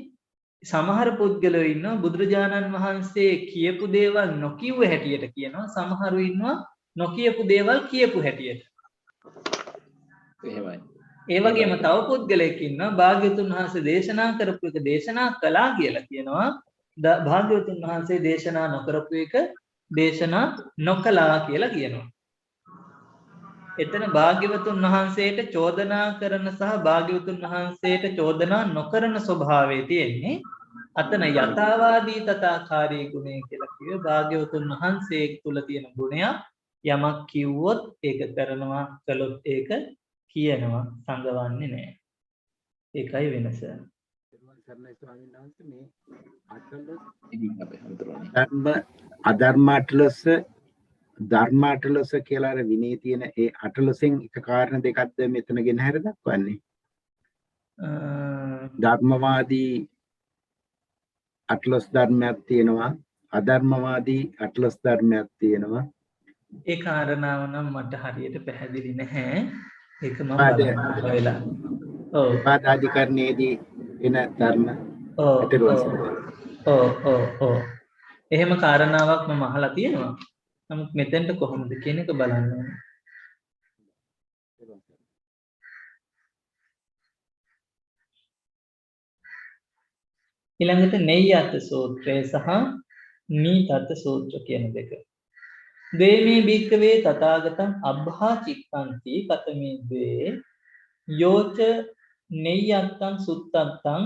සමහර පුද්ගලයෝ ඉන්නවා බුදුරජාණන් වහන්සේ කියපු දේවල් නොකියුව හැටියට කියනවා සමහරු ඉන්නවා නොකියපු දේවල් කියපු හැටියට. එහෙමයි. ඒ වගේම තව පුද්ගලයෙක් ඉන්නවා භාග්‍යවතුන් වහන්සේ දේශනා කරපු එක දේශනා කළා කියලා කියනවා භාග්‍යවතුන් වහන්සේ දේශනා නොකරපු එක දේශනා නොකළා කියලා කියනවා. එතන භාග්‍යවතුන් වහන්සේට චෝදනා කරන සහ භාග්‍යවතුන් වහන්සේට චෝදනා නොකරන ස්වභාවය තියෙන්නේ. අතන යථාවාදී තථාකාරී ගුණය කියලා කිව්වේ භාග්‍යවතුන් වහන්සේ තුල තියෙන ගුණයක්. යමක් කිව්වොත් ඒක කරනවා කළොත් ඒක කියනවා සංගවන්නේ නැහැ. ඒකයි වෙනස. අධර්ම අටලොස්ස ධර්ම අටලොස්ස කියලා අර විනී තියෙන ඒ අටලොසෙන් එක කාරණා දෙකක්ද මෙතන ගෙන හැර දක්වන්නේ. ධර්මවාදී අටලොස් ධර්මයක් තියෙනවා අධර්මවාදී අටලොස් ධර්මයක් තියෙනවා. ඒ කාරණාව නම් මට හරියට පැහැදිලි නැහැ. ඒක මම බලලා. ඔව්. පාදාධිකරණයේදී එන ධර්ම. ඔව්. එහෙම කාරණාවක් මම අහලා තියෙනවා. නමුත් මෙතෙන්ට කොහොමද කියන එක බලන්න ඕනේ. ඊළඟට නෙය්‍යත් සූත්‍රය සහ නීතත් සූත්‍ර කියන දෙක. දේමේ භික්කවේ තථාගතං අබ්බහා චික්ඛන්ති කතමේ ද්වේ යෝච නෙය්‍යත්තං සුත්තත්තං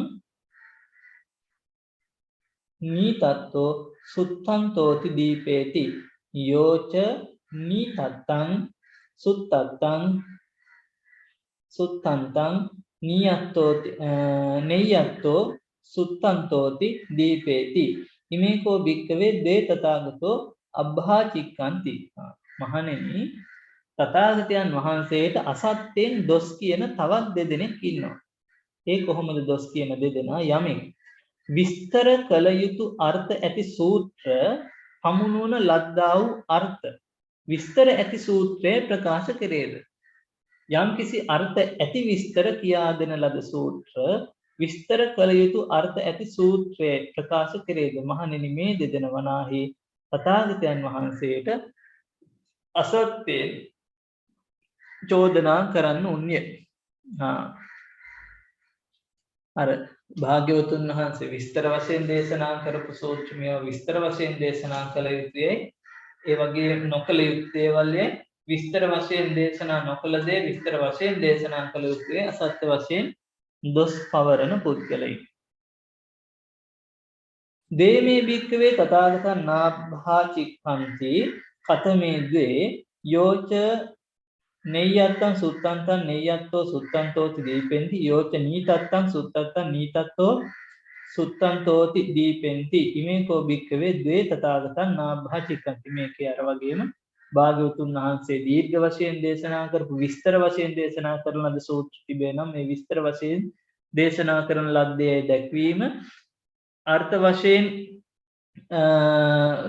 නීතත්තෝ සුත්තන්තෝති දීපේති යෝච නීතත්තං සුත්තත්තං නියත්තෝති නෙය්‍යත්තෝ සුත්තන්තෝති දීපේති ඉමේකෝ භික්කවේ දේ තථාගතෝ අබ්බහා චික්ඛන්ති. මහණෙනි තථාගතයන් වහන්සේට අසත්‍යෙන් දොස් කියන තවත් දෙදෙනෙක් ඉන්නවා. ඒ කොහොමද දොස් කියන දෙදෙනා? යමෙක් විස්තර කළ යුතු අර්ථ ඇති සූත්‍ර හමුනුවන ලද්දා වූ අර්ථ විස්තර ඇති සූත්‍රය ප්‍රකාශ කෙරේද. යම් කිසි අර්ථ ඇති විස්තර කියා දෙන ලද සූත්‍ර විස්තර කළ යුතු අර්ථ ඇති සූත්‍රය ප්‍රකාශ කෙරේද. මහණෙනි මේ දෙදෙන වනාහි තථාගතයන් වහන්සේට අසත්‍යයෙන් චෝදනා කරන්න උන්නේ. අර භාග්‍යවතුන් වහන්සේ විස්තර වශයෙන් දේශනා කරපු සූත්‍රමය විස්තර වශයෙන් දේශනා කළ යුතුයි. ඒ වගේ නොකළ යුතු දේවල් විස්තර වශයෙන් දේශනා නොකළ දේ විස්තර වශයෙන් දේශනා කළ යුතුයි. අසත්‍ය වශයෙන් දොස් පවරන පුද්ගලයන්. දේමේ භික්කවේ තථාගතං නාභා චික්ඛන්ති කතමේ ද්වේ යෝච නෙය්‍යත්තං සුත්තන්තං නෙය්‍යත්තෝ සුත්තන්තෝති දීපෙන්ති යෝච නීතත්තං සුත්තත්තං නීතත්තෝ සුත්තන්තෝති දීපෙන්ති ඉමේකෝ භික්කවේ ද්වේ තථාගතං නාභා චික්ඛන්ති. මේකේ අර වගේම භාග්‍යවතුන් වහන්සේ දීර්ඝ වශයෙන් දේශනා කරපු විස්තර වශයෙන් දේශනා කරන ලද සූත්‍ර තිබේ නම් මේ විස්තර වශයෙන් දේශනා කරන ලද්දේ දැක්වීම අර්ථ වශයෙන්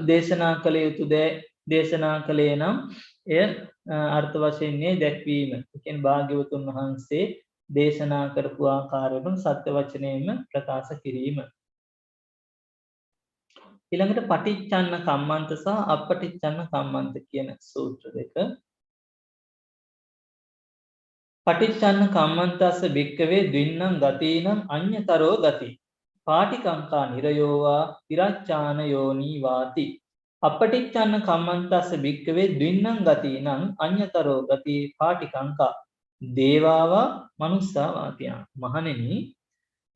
දේශනා කළ යුතු දේ දේශනා කළේ නම් එය අර්ථ වශයෙන් දැක්වීම. කියන්නේ භාග්‍යවතුන් වහන්සේ දේශනා කරපු ආකාරයෙන් සත්‍ය වචනයෙන්ම ප්‍රකාශ කිරීම. ඊළඟට පටිච්චන්න කම්මන්ත සහ අපටිච්චන්න කම්මන්ත කියන සූත්‍ර දෙක. පටිච්චන්න කම්මන්තස්ස භික්කවේ ද්වින්නම් ගතීනම් අඤ්ඤතරෝ ගති. පාටිකංකා නිරයෝවා තිරච්ඡාන යෝනී වාති. අපටිච්චන්න කම්මන්තස්ස භික්කවේ ද්වින්නම් ගතීනම් අඤ්ඤතරෝ ගති පාටිකංකා දේවාවා මනුස්සා වාතියා. මහණෙනි,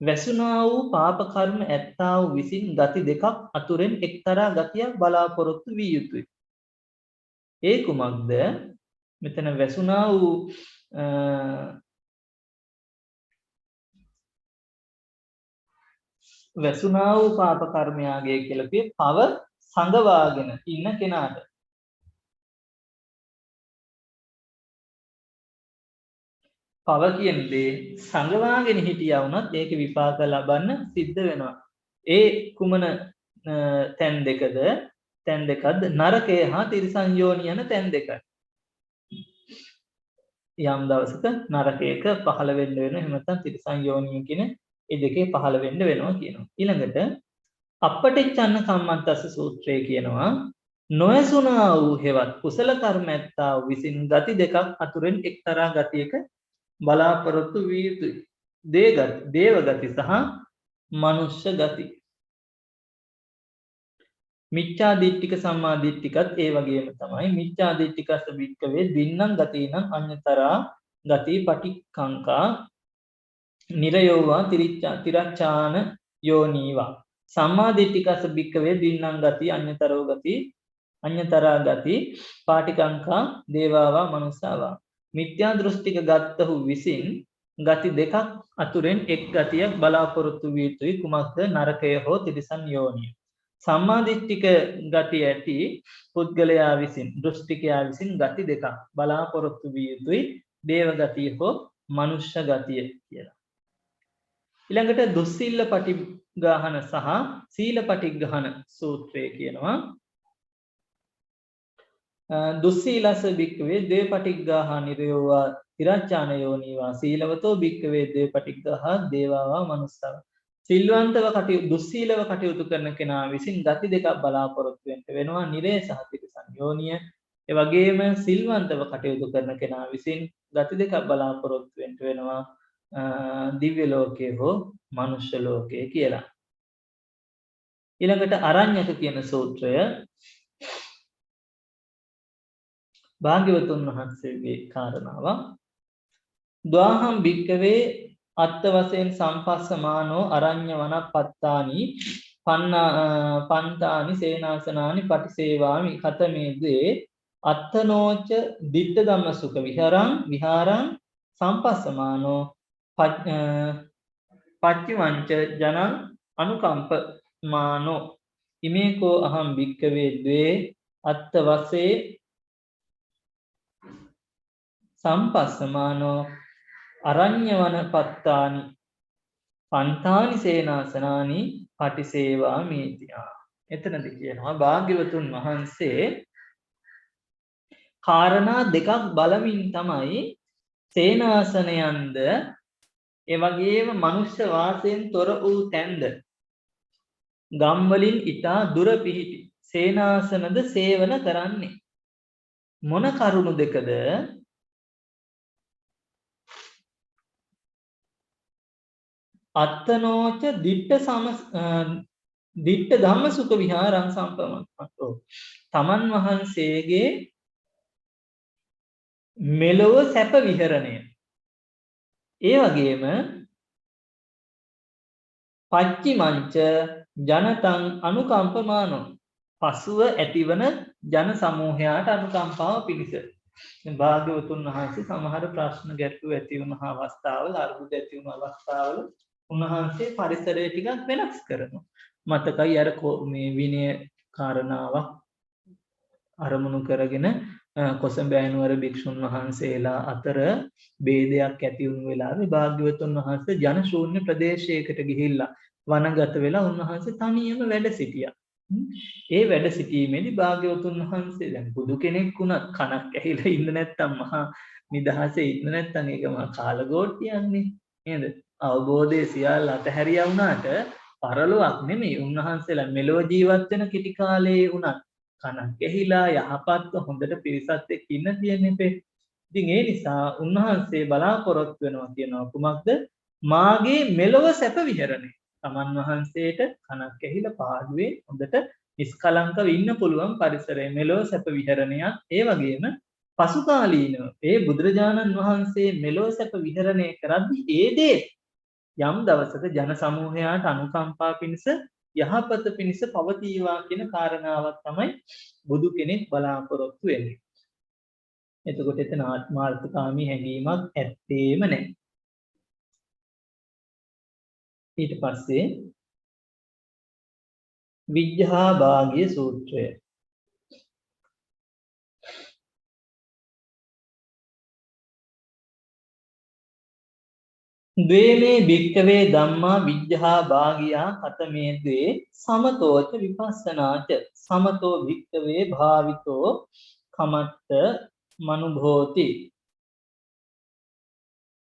වැසුනා වූ පාප කර්ම ඇත්තා වූ විසින් ගති දෙකක් අතුරෙන් එක්තරා ගතියක් බලාපොරොත්තු විය යුතුය. ඒ කුමක්ද? මෙතන වැසුනා වූ පාප කර්මයාගේ කියලා කියේ පව සංගවාගෙන ඉන්න කෙනාට. පව කියන දේ සංගවාගෙන හිටියා වුණත් ඒක විපාක ලබන්න සිද්ධ වෙනවා. ඒ කුමන තැන් දෙකද? තැන් දෙකක්ද? නරකය හා තිරිසන් යෝනි යන තැන් දෙකයි. යම් දවසක නරකයක පහළ වෙන්න වෙනවා. එහෙම නැත්නම් තිරිසන් යෝනිය කියන ඒ දෙකේ පහළ වෙන්න වෙනවා කියනවා. ඊළඟට අපටිච්චන්න කම්මන්තස්ස සූත්‍රයේ කියනවා නොයසුනා වූ හේවත් කුසල කර්ම ඇත්තා වූ විසින් ගති දෙකක් අතුරෙන් එක්තරා ගතියක බලාපොරොත්තු විය යුතුයි. දේව ගති සහ මනුෂ්‍ය ගති. මිච්ඡා දිට්ඨික සම්මා දිට්ඨිකත් ඒ වගේම තමයි. මිච්ඡා දිට්ඨිකස්ස භික්කවේ දින්නම් ගතිනම් අඤ්ඤතරා ගති පටික්ඛංකා නිරයෝවා තිරච්ඡාන යෝනීවා. සම්මා දිට්ඨිකස්ස භික්කවේ දින්නම් ගති අඤ්ඤතරෝ ගති අඤ්ඤතරා ගති පාටිකංකා දේවාවා මනුස්සාවා. මිත්‍යා දෘෂ්ටික ගත්තහු විසින් ගති දෙකක් අතුරෙන් එක් ගතියක් බලාපොරොත්තු විය යුතුයි. කුමක්ද? නරකය හෝ තිරිසන් යෝනිය. සම්මාදිට්ඨික ගති ඇති පුද්ගලයා විසින් දෘෂ්ටිකයා විසින් ගති දෙකක් බලාපොරොත්තු විය යුතුයි. දේව ගතිය හෝ මනුෂ්‍ය ගතිය කියලා. ඊළඟට දුස්සීල පටිඝාන සහ සීල පටිඝාන සූත්‍රය කියනවා දුස්සීලස භික්කවේ ද්වේ පටිඝාහා නිරයෝවා තිරච්ඡාන යෝනීවා සීලවතෝ භික්කවේ ද්වේ පටිඝාහා දේවාවා මනුස්සාව. සිල්වන්තව කටයුතු දුස්සීලව කටයුතු කරන කෙනා විසින් ගති දෙකක් බලාපොරොත්තු වෙනවා. නිරය සහ තිරිසන් යෝනිය. ඒ වගේම සිල්වන්තව කටයුතු කරන කෙනා විසින් ගති දෙකක් බලාපොරොත්තු වෙනවා. දිව්‍ය ලෝකයේ හෝ මනුෂ්‍ය ලෝකයේ කියලා. ඊළඟට අරඤ්‍යක කියන සූත්‍රය භාග්‍යවතුන් වහන්සේගේ කාරණාව. ද්වාහම් භික්කවේ අත්ත වශයෙන් සම්පස්සමානෝ අරඤ්‍ය වනප්පත්තානි පන්තානි සේනාසනානි පටිසේවාමි කතමේද්වේ අත්තනෝච දිට්ඨ ධම්ම සුඛ විහාරං සම්පස්සමානෝ පච්චිවංච ජනං අනුකම්පමානෝ ඉමේකෝ අහම් භික්කවේ ද්වේ අත්ත වශයෙන් සම්පස්සමානෝ අරඤ්‍ය වනපත්තානි පන්තානි සේනාසනානි පටිසේවාමීති. එතනදි කියනවා භාග්‍යවතුන් වහන්සේ කාරණා දෙකක් බලමින් තමයි සේනාසනයන්ද ඒ වගේම මනුෂ්‍ය වාසයෙන් තොර වූ තැන්ද ගම් වලින් ඊටා දුර පිහිටි සේනාසනද සේවන කරන්නේ. මොන කරුණු දෙකද? අත්තනෝච දිට්ඨ ධම්ම සුඛ විහාරං සම්පමත්තෝ. තමන් වහන්සේගේ මෙලොව සැප විහරණය. ඒ වගේම පච්චිමංච ජනතං අනුකම්පමානෝ. පසුව ඇතිවන ජන සමූහයාට අනුකම්පාව පිණිස. භාග්‍යවතුන් වහන්සේ සමහර ප්‍රශ්න ගැටලු ඇති වුණ අවස්ථාවල අර්බුද ඇති වුණ අවස්ථාවල උන්වහන්සේ පරිසරය ටිකක් වෙනස් කරනවා. මතකයි අර මේ විනය කාරණාවක් අරමුණු කරගෙන කොසඹෑනුවර භික්ෂුන් වහන්සේලා අතර ભેදයක් ඇති වුණු වෙලාවේ භාග්‍යවතුන් වහන්සේ ජන ශූන්‍ය ප්‍රදේශයකට ගිහිල්ලා වනගත වෙලා උන්වහන්සේ තනියම වැඩ සිටියා. ඒ වැඩ සිටීමේදී භාග්‍යවතුන් වහන්සේ දැන් බුදු කෙනෙක් වුණත් කනක් ඇහිලා ඉන්න නැත්තම් මහා නිදහසේ ඉන්න නැත්තම් ඒක මහා කාලගෝට්ටියන්නේ නේද? අවබෝධයේ සියල්ල අතහැරියා වුණාට පරලොවක් නෙමෙයි උන්වහන්සේලා මෙලොව ජීවත් වෙන කිටි කාලයේ වුණත් කනක් ඇහිලා යහපත්ව හොඳට පිරිසත් එක්ක ඉන්න තියෙන්නේ. ඉතින් ඒ නිසා උන්වහන්සේ බලාපොරොත්තු වෙනවා කියනවා කුමක්ද? මාගේ මෙලොව සැප විහරණය. තමන් වහන්සේට කනක් ඇහිලා පාඩුවේ හොඳට නිස්කලංකව ඉන්න පුළුවන් පරිසරය මෙලොව සැප විහරණයක්. ඒ වගේම පසුකාලීනව ඒ බුදුරජාණන් වහන්සේ මෙලොව සැප විහරණය කරද්දී ඒ දේ යම් දවසක ජන සමූහයාට අනුකම්පා පිණිස යහපත පිණිස පවතිවා කියන කාරණාවක් තමයි බුදු කෙනෙක් බලාපොරොත්තු වෙන්නේ. එතකොට එතන ආත්මාර්ථකාමී හැඟීමක් ඇත්තේම නැහැ. ඊට පස්සේ විජ්ජහා භාග්‍ය සූත්‍රය. ද්වේමේ භික්ඛවේ ධම්මා විජ්ජහා භාගියා කතමේ ද්වේ සමතෝච විපස්සනාච සමතෝ භික්ඛවේ භාවිතෝ කමත්ත මනුභෝති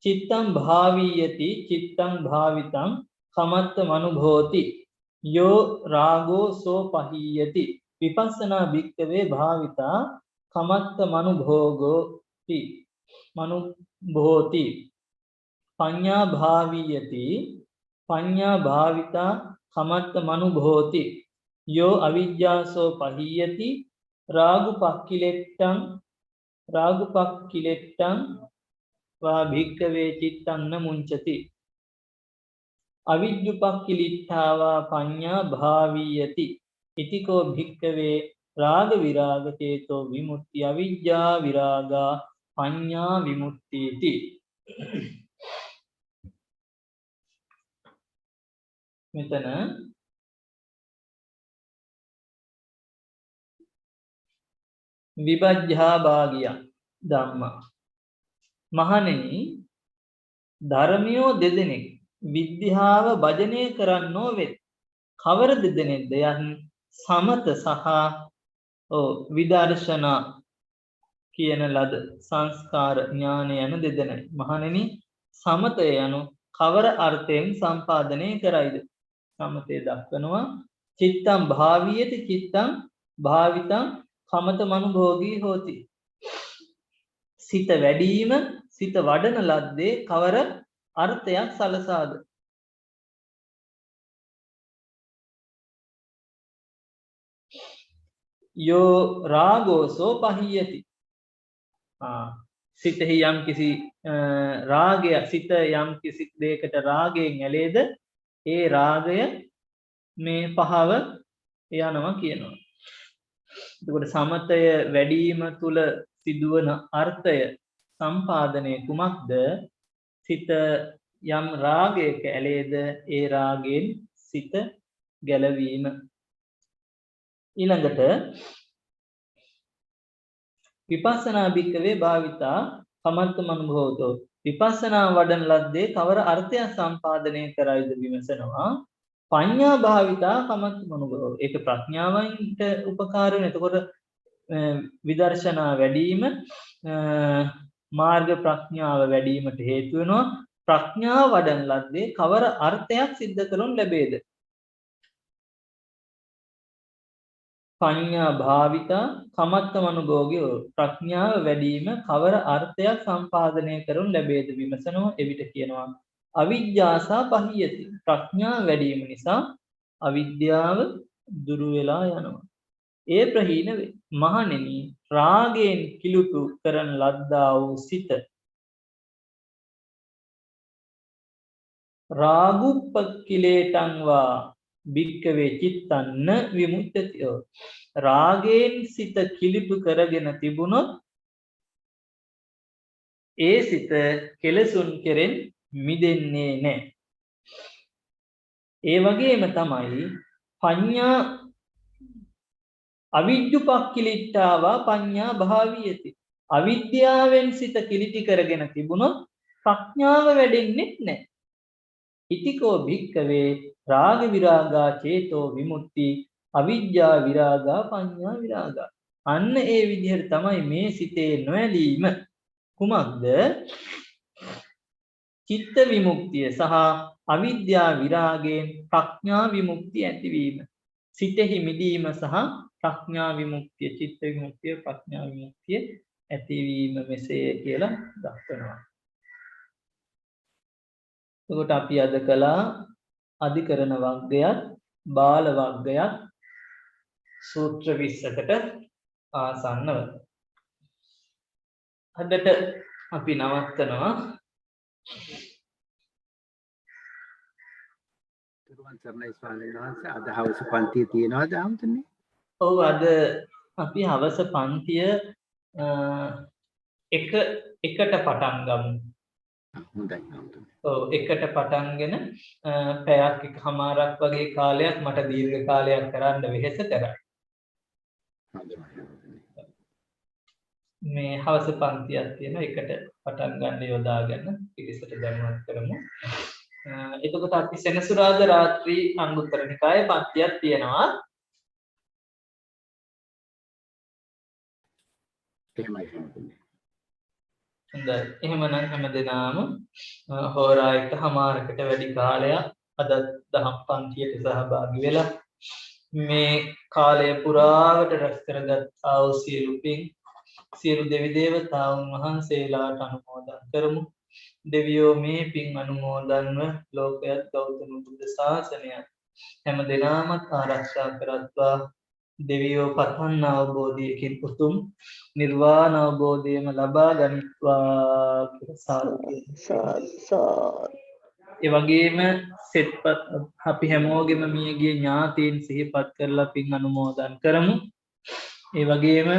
චිත්තං භාවීයති චිත්තං භාවිතං කමත්ත මනුභෝති යෝ රාගෝ සෝ පහීයති විපස්සනා භික්ඛවේ භාවිතා කමත්ත මනුභෝගෝති මනුභෝති පඤ්ඤා භාවීයති පඤ්ඤා භාවිතා කමත්ත මනුභෝති යෝ අවිජ්ජාසෝ පහීයති රාගුපක්ඛිලෙට්ටං වා භික්ඛවේ චිත්තං න මුංචති අවිජ්ජුපක්ඛිලිට්ඨාවා පඤ්ඤා භාවීයති ඉතිකෝ භික්ඛවේ රාග විරාග චේතෝ විමුක්ති අවිජ්ජා විරාගා පඤ්ඤා විමුක්තිති. මෙතන විභජ්ජා භාගිය ධම්මා මහණෙනි ධර්මියෝ දෙදෙනෙක් විද්‍යාව භජනය කරන්නෝ වෙත්. කවර දෙදෙනෙක්ද යන් සමත සහ විදර්ශනා කියන ලද සංස්කාර ඥාන යන දෙදෙනයි. මහණෙනි සමතය යනු කවර අර්ථයෙන් සම්පාදනය කරයිද? සමතේ දක්වනවා චිත්තං භාවීයති චිත්තං භාවිතං කමත මනුභෝගී හෝති. සිත වැඩිම සිත වඩන ලද්දේ කවර අර්ථයක් සලසාද? යෝ රාගෝසෝ පහීයති. සිතෙහි යම් කිසි රාගය සිත යම් කිසි දෙයකට රාගයෙන් ඇලේද ඒ රාගය මේ පහව යනවා කියනවා. එතකොට සමතය වැඩිම තුල සිදුවන අර්ථය සම්පාදනය කුමක්ද? සිත යම් රාගයක ඇලේද ඒ රාගයෙන් සිත ගැලවීම. ඊළඟට විපස්සනා භික්ඛවේ භාවිතා කමත්ත මනුභෝතෝ විපස්සනා වඩන ලද්දේ කවර අර්ථයක් සම්පාදනය කරයිද විමසනවා. පඤ්ඤා භාවිතා කමත්ත මනුභෝතෝ ඒක ප්‍රඥාවන්ට උපකාර වෙන. එතකොට විදර්ශනා වැඩිම මාර්ග ප්‍රඥාව වැඩිවීමට හේතු වෙනවා. ප්‍රඥාව වඩන ලද්දේ කවර අර්ථයක් සිද්ධ කරනු ලැබේද? පඤ්ඤා භාවිතා කමත්ත මනුභෝගී ප්‍රඥාව වැඩිම කවර අර්ථයක් සම්පාදනය කරනු ලැබේද විමසනවා. එවිට කියනවා අවිජ්ජාසා පහීයති. ප්‍රඥාව වැඩිම නිසා අවිද්‍යාව දුරු වෙලා යනවා. ඒ ප්‍රහීන වේ. මහණෙනි රාගයෙන් කිලුටු කරන ලද්දා වූ සිත රාගුප්පක්ඛිලේටං වා භික්ඛවේ චිත්තන්න විමුක්තති. රාගයෙන් සිත කිලිටු කරගෙන තිබුණොත් ඒ සිත කෙලසුන් කෙරෙන් මිදෙන්නේ නැහැ. ඒ වගේම තමයි පඤ්ඤා අවිජ්ජුපක්ඛිලිට්ඨාවා පඤ්ඤා භාවියති. අවිද්‍යාවෙන් සිත කිලිටි කරගෙන තිබුණොත් ප්‍රඥාව වැඩෙන්නේ නැහැ. ඉතිකෝ භික්කවේ රාග විරාගා චේතෝ විමුක්ති අවිජ්ජා විරාගා පඤ්ඤා විරාගා. අන්න ඒ විදිහට තමයි මේ සිතේ නොඇලීම කුමක්ද? චිත්ත විමුක්තිය සහ අවිද්‍යා විරාගයෙන් ප්‍රඥා විමුක්තිය ඇතිවීම. සිතෙහි මිදීම සහ ප්‍රඥා විමුක්තිය, චිත්ත විමුක්තිය, ප්‍රඥා විමුක්තිය ඇතිවීම මෙසේ කියලා දක්වනවා. එතකොට අපි අද කළා අධිකරණ වර්ගයත් බාල වර්ගයත් සූත්‍ර 20කට ආසන්නව. අදට අපි නවත්තනවා. තුරුවන් සර්ණයි ස්වාමීන් වහන්සේ අද හවස පන්තිය තියෙනවද ආම්තුනේ? ඔව් අද අපි හවස පන්තිය එකට පටන් ගමු. හොඳයි ආම්තුනේ. ඔව් එකට පටන්ගෙන පැයක් එකමාරක් වගේ කාලයක් මට දීර්ඝ කාලයක් කරන්න වෙහෙස කරා. මේ හවස පන්තියක් තියෙන එකට පටන් ගන්න යොදාගෙන පිළිසට දැනුවත් කරමු. එතකොට අපි සෙනසුරාදා රාත්‍රී අංගුත්තර නිකායේ පන්තියක් තියෙනවා. එහෙමයි ආම්තුනේ. හොඳයි. එහෙමනම් හැමදෙනාම හෝරා එකමාරකට වැඩි කාලයක් අද දහම් පන්තියට සහභාගී වෙලා මේ කාලය පුරාවට රැස් කරගත් ආ සියලු පින් සියලු දෙවි දේවතාවුන් වහන්සේලාට අනුමෝදන් කරමු. දෙවියෝ මේ පින් අනුමෝදන්ව ලෝකයත් ගෞතම බුද්ධ ශාසනය හැම දිනමත් ආරක්ෂා කරත්වා. දෙවියෝ පතන් අවබෝධයකින් උතුම් නිර්වාණ අවබෝධයම ලබා ගනිත්වා කියලා සාදු. ඒ වගේම සෙත්පත් අපි හැමෝගෙම මියගිය ඥාතීන් සිහිපත් කරලා පින් අනුමෝදන් කරමු. ඒ වගේම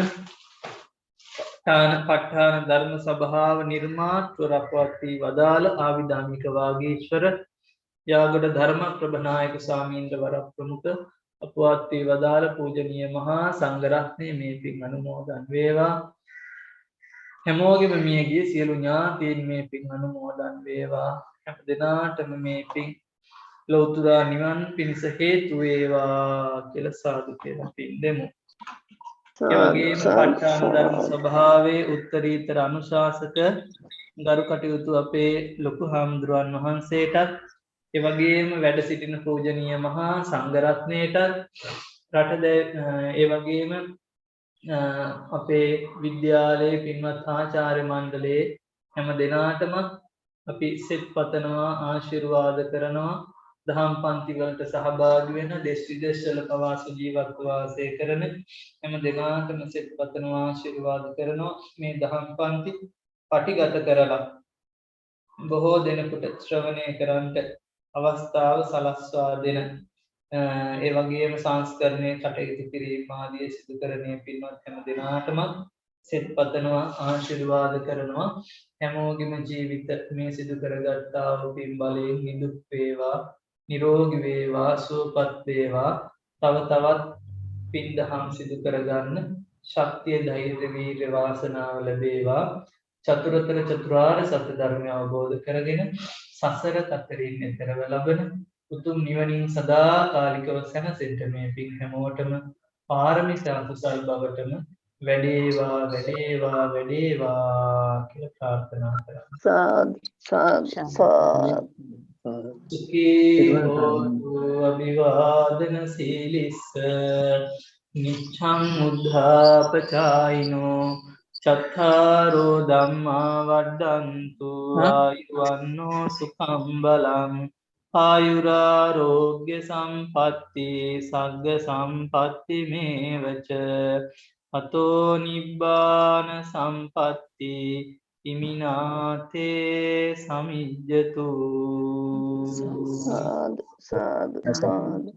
පට්ඨාන ධර්ම සභාව නිර්මාත්ව රැකවත්වී වදාළ ආවිධානික වාගීශ්වර යාගොඩ ධර්ම ප්‍රභනායක ස්වාමීන්ද්‍ර වර ප්‍රමුඛ අපවත් වී වදාළ පූජනීය මහා සංඝරත්නය මේ පින් අනුමෝදන් වේවා. හැමෝගෙම මියගිය සියලු ඥාතීන් මේ පින් අනුමෝදන් වේවා. හැම දිනාටම මේ පින් ලෞතර නිවන් පිණිස හේතු වේවා කියලා සාදු කියලා පින් දෙමු. ඒ වගේම පට්ඨාන ධර්ම ස්වභාවයේ උත්තරීතර අනුශාසක ගරු කටයුතු අපේ ලොකු හාමුදුරුවන් වහන්සේටත් ඒ වගේම වැඩ සිටින පූජනීය මහා සංඝරත්නයටත් රට ඒ වගේම අපේ විද්‍යාලයේ පින්වත් ආචාර්ය මණ්ඩලයේ හැම දෙනාටම අපි සෙත් පතනවා ආශිර්වාද කරනවා. දහම් පන්ති වලට සහභාගී වෙන දේශ විදේශවල පවා ජීවත් වාසය කරන හැම දෙනාටම සෙත් පතනවා ආශිර්වාද කරනවා. මේ දහම් පන්ති පටිගත කරලා බොහෝ දෙනෙකුට ශ්‍රවණය කරන්නට අවස්ථාව සලස්වා දෙන ඒ වගේම සංස්කරණය කටයුතු කිරීම ආදී සිදු කරන්නේ පින්වත් හැම දෙනාටම සෙත් පතනවා ආශිර්වාද කරනවා. හැමෝගෙම ජීවිත මේ සිදු කරගත්තා වූ පින් බලයෙන් නිදුක් වේවා නිරෝගී වේවා සුවපත් වේවා. තව තවත් පින් දහම් සිදු කරගන්න ශක්තිය ධෛර්ය වීර්ය වාසනාව ලැබේවා. චතුරාර්ය චතුරාර්ය සත්‍ය ධර්මය අවබෝධ කරගෙන සසර කතරින් එතරව ලබන උතුම් නිවනින් සදාකාලිකව සැනසෙන්න මේ පින් හැමෝටම පාරමිතා කුසල් බවටම වැඩේවා වැඩේවා වැඩේවා කියලා ප්‍රාර්ථනා කරමු. සුඛී හෝතු අභිවාදන සීලිස්ස නිච්ඡං උද්ධාපචායිනෝ චත්තාරෝ ධම්මා වඩ්ඩන්තු ආයුවන්නෝ සුඛං බලං ආයුරාරෝග්‍ය සම්පatti සග්ග සම්පatti මේවච අතෝ නිබ්බාන සම්පatti ඉමිනාතේ සමිජ්ජතු. සාදු සාදු සාදු.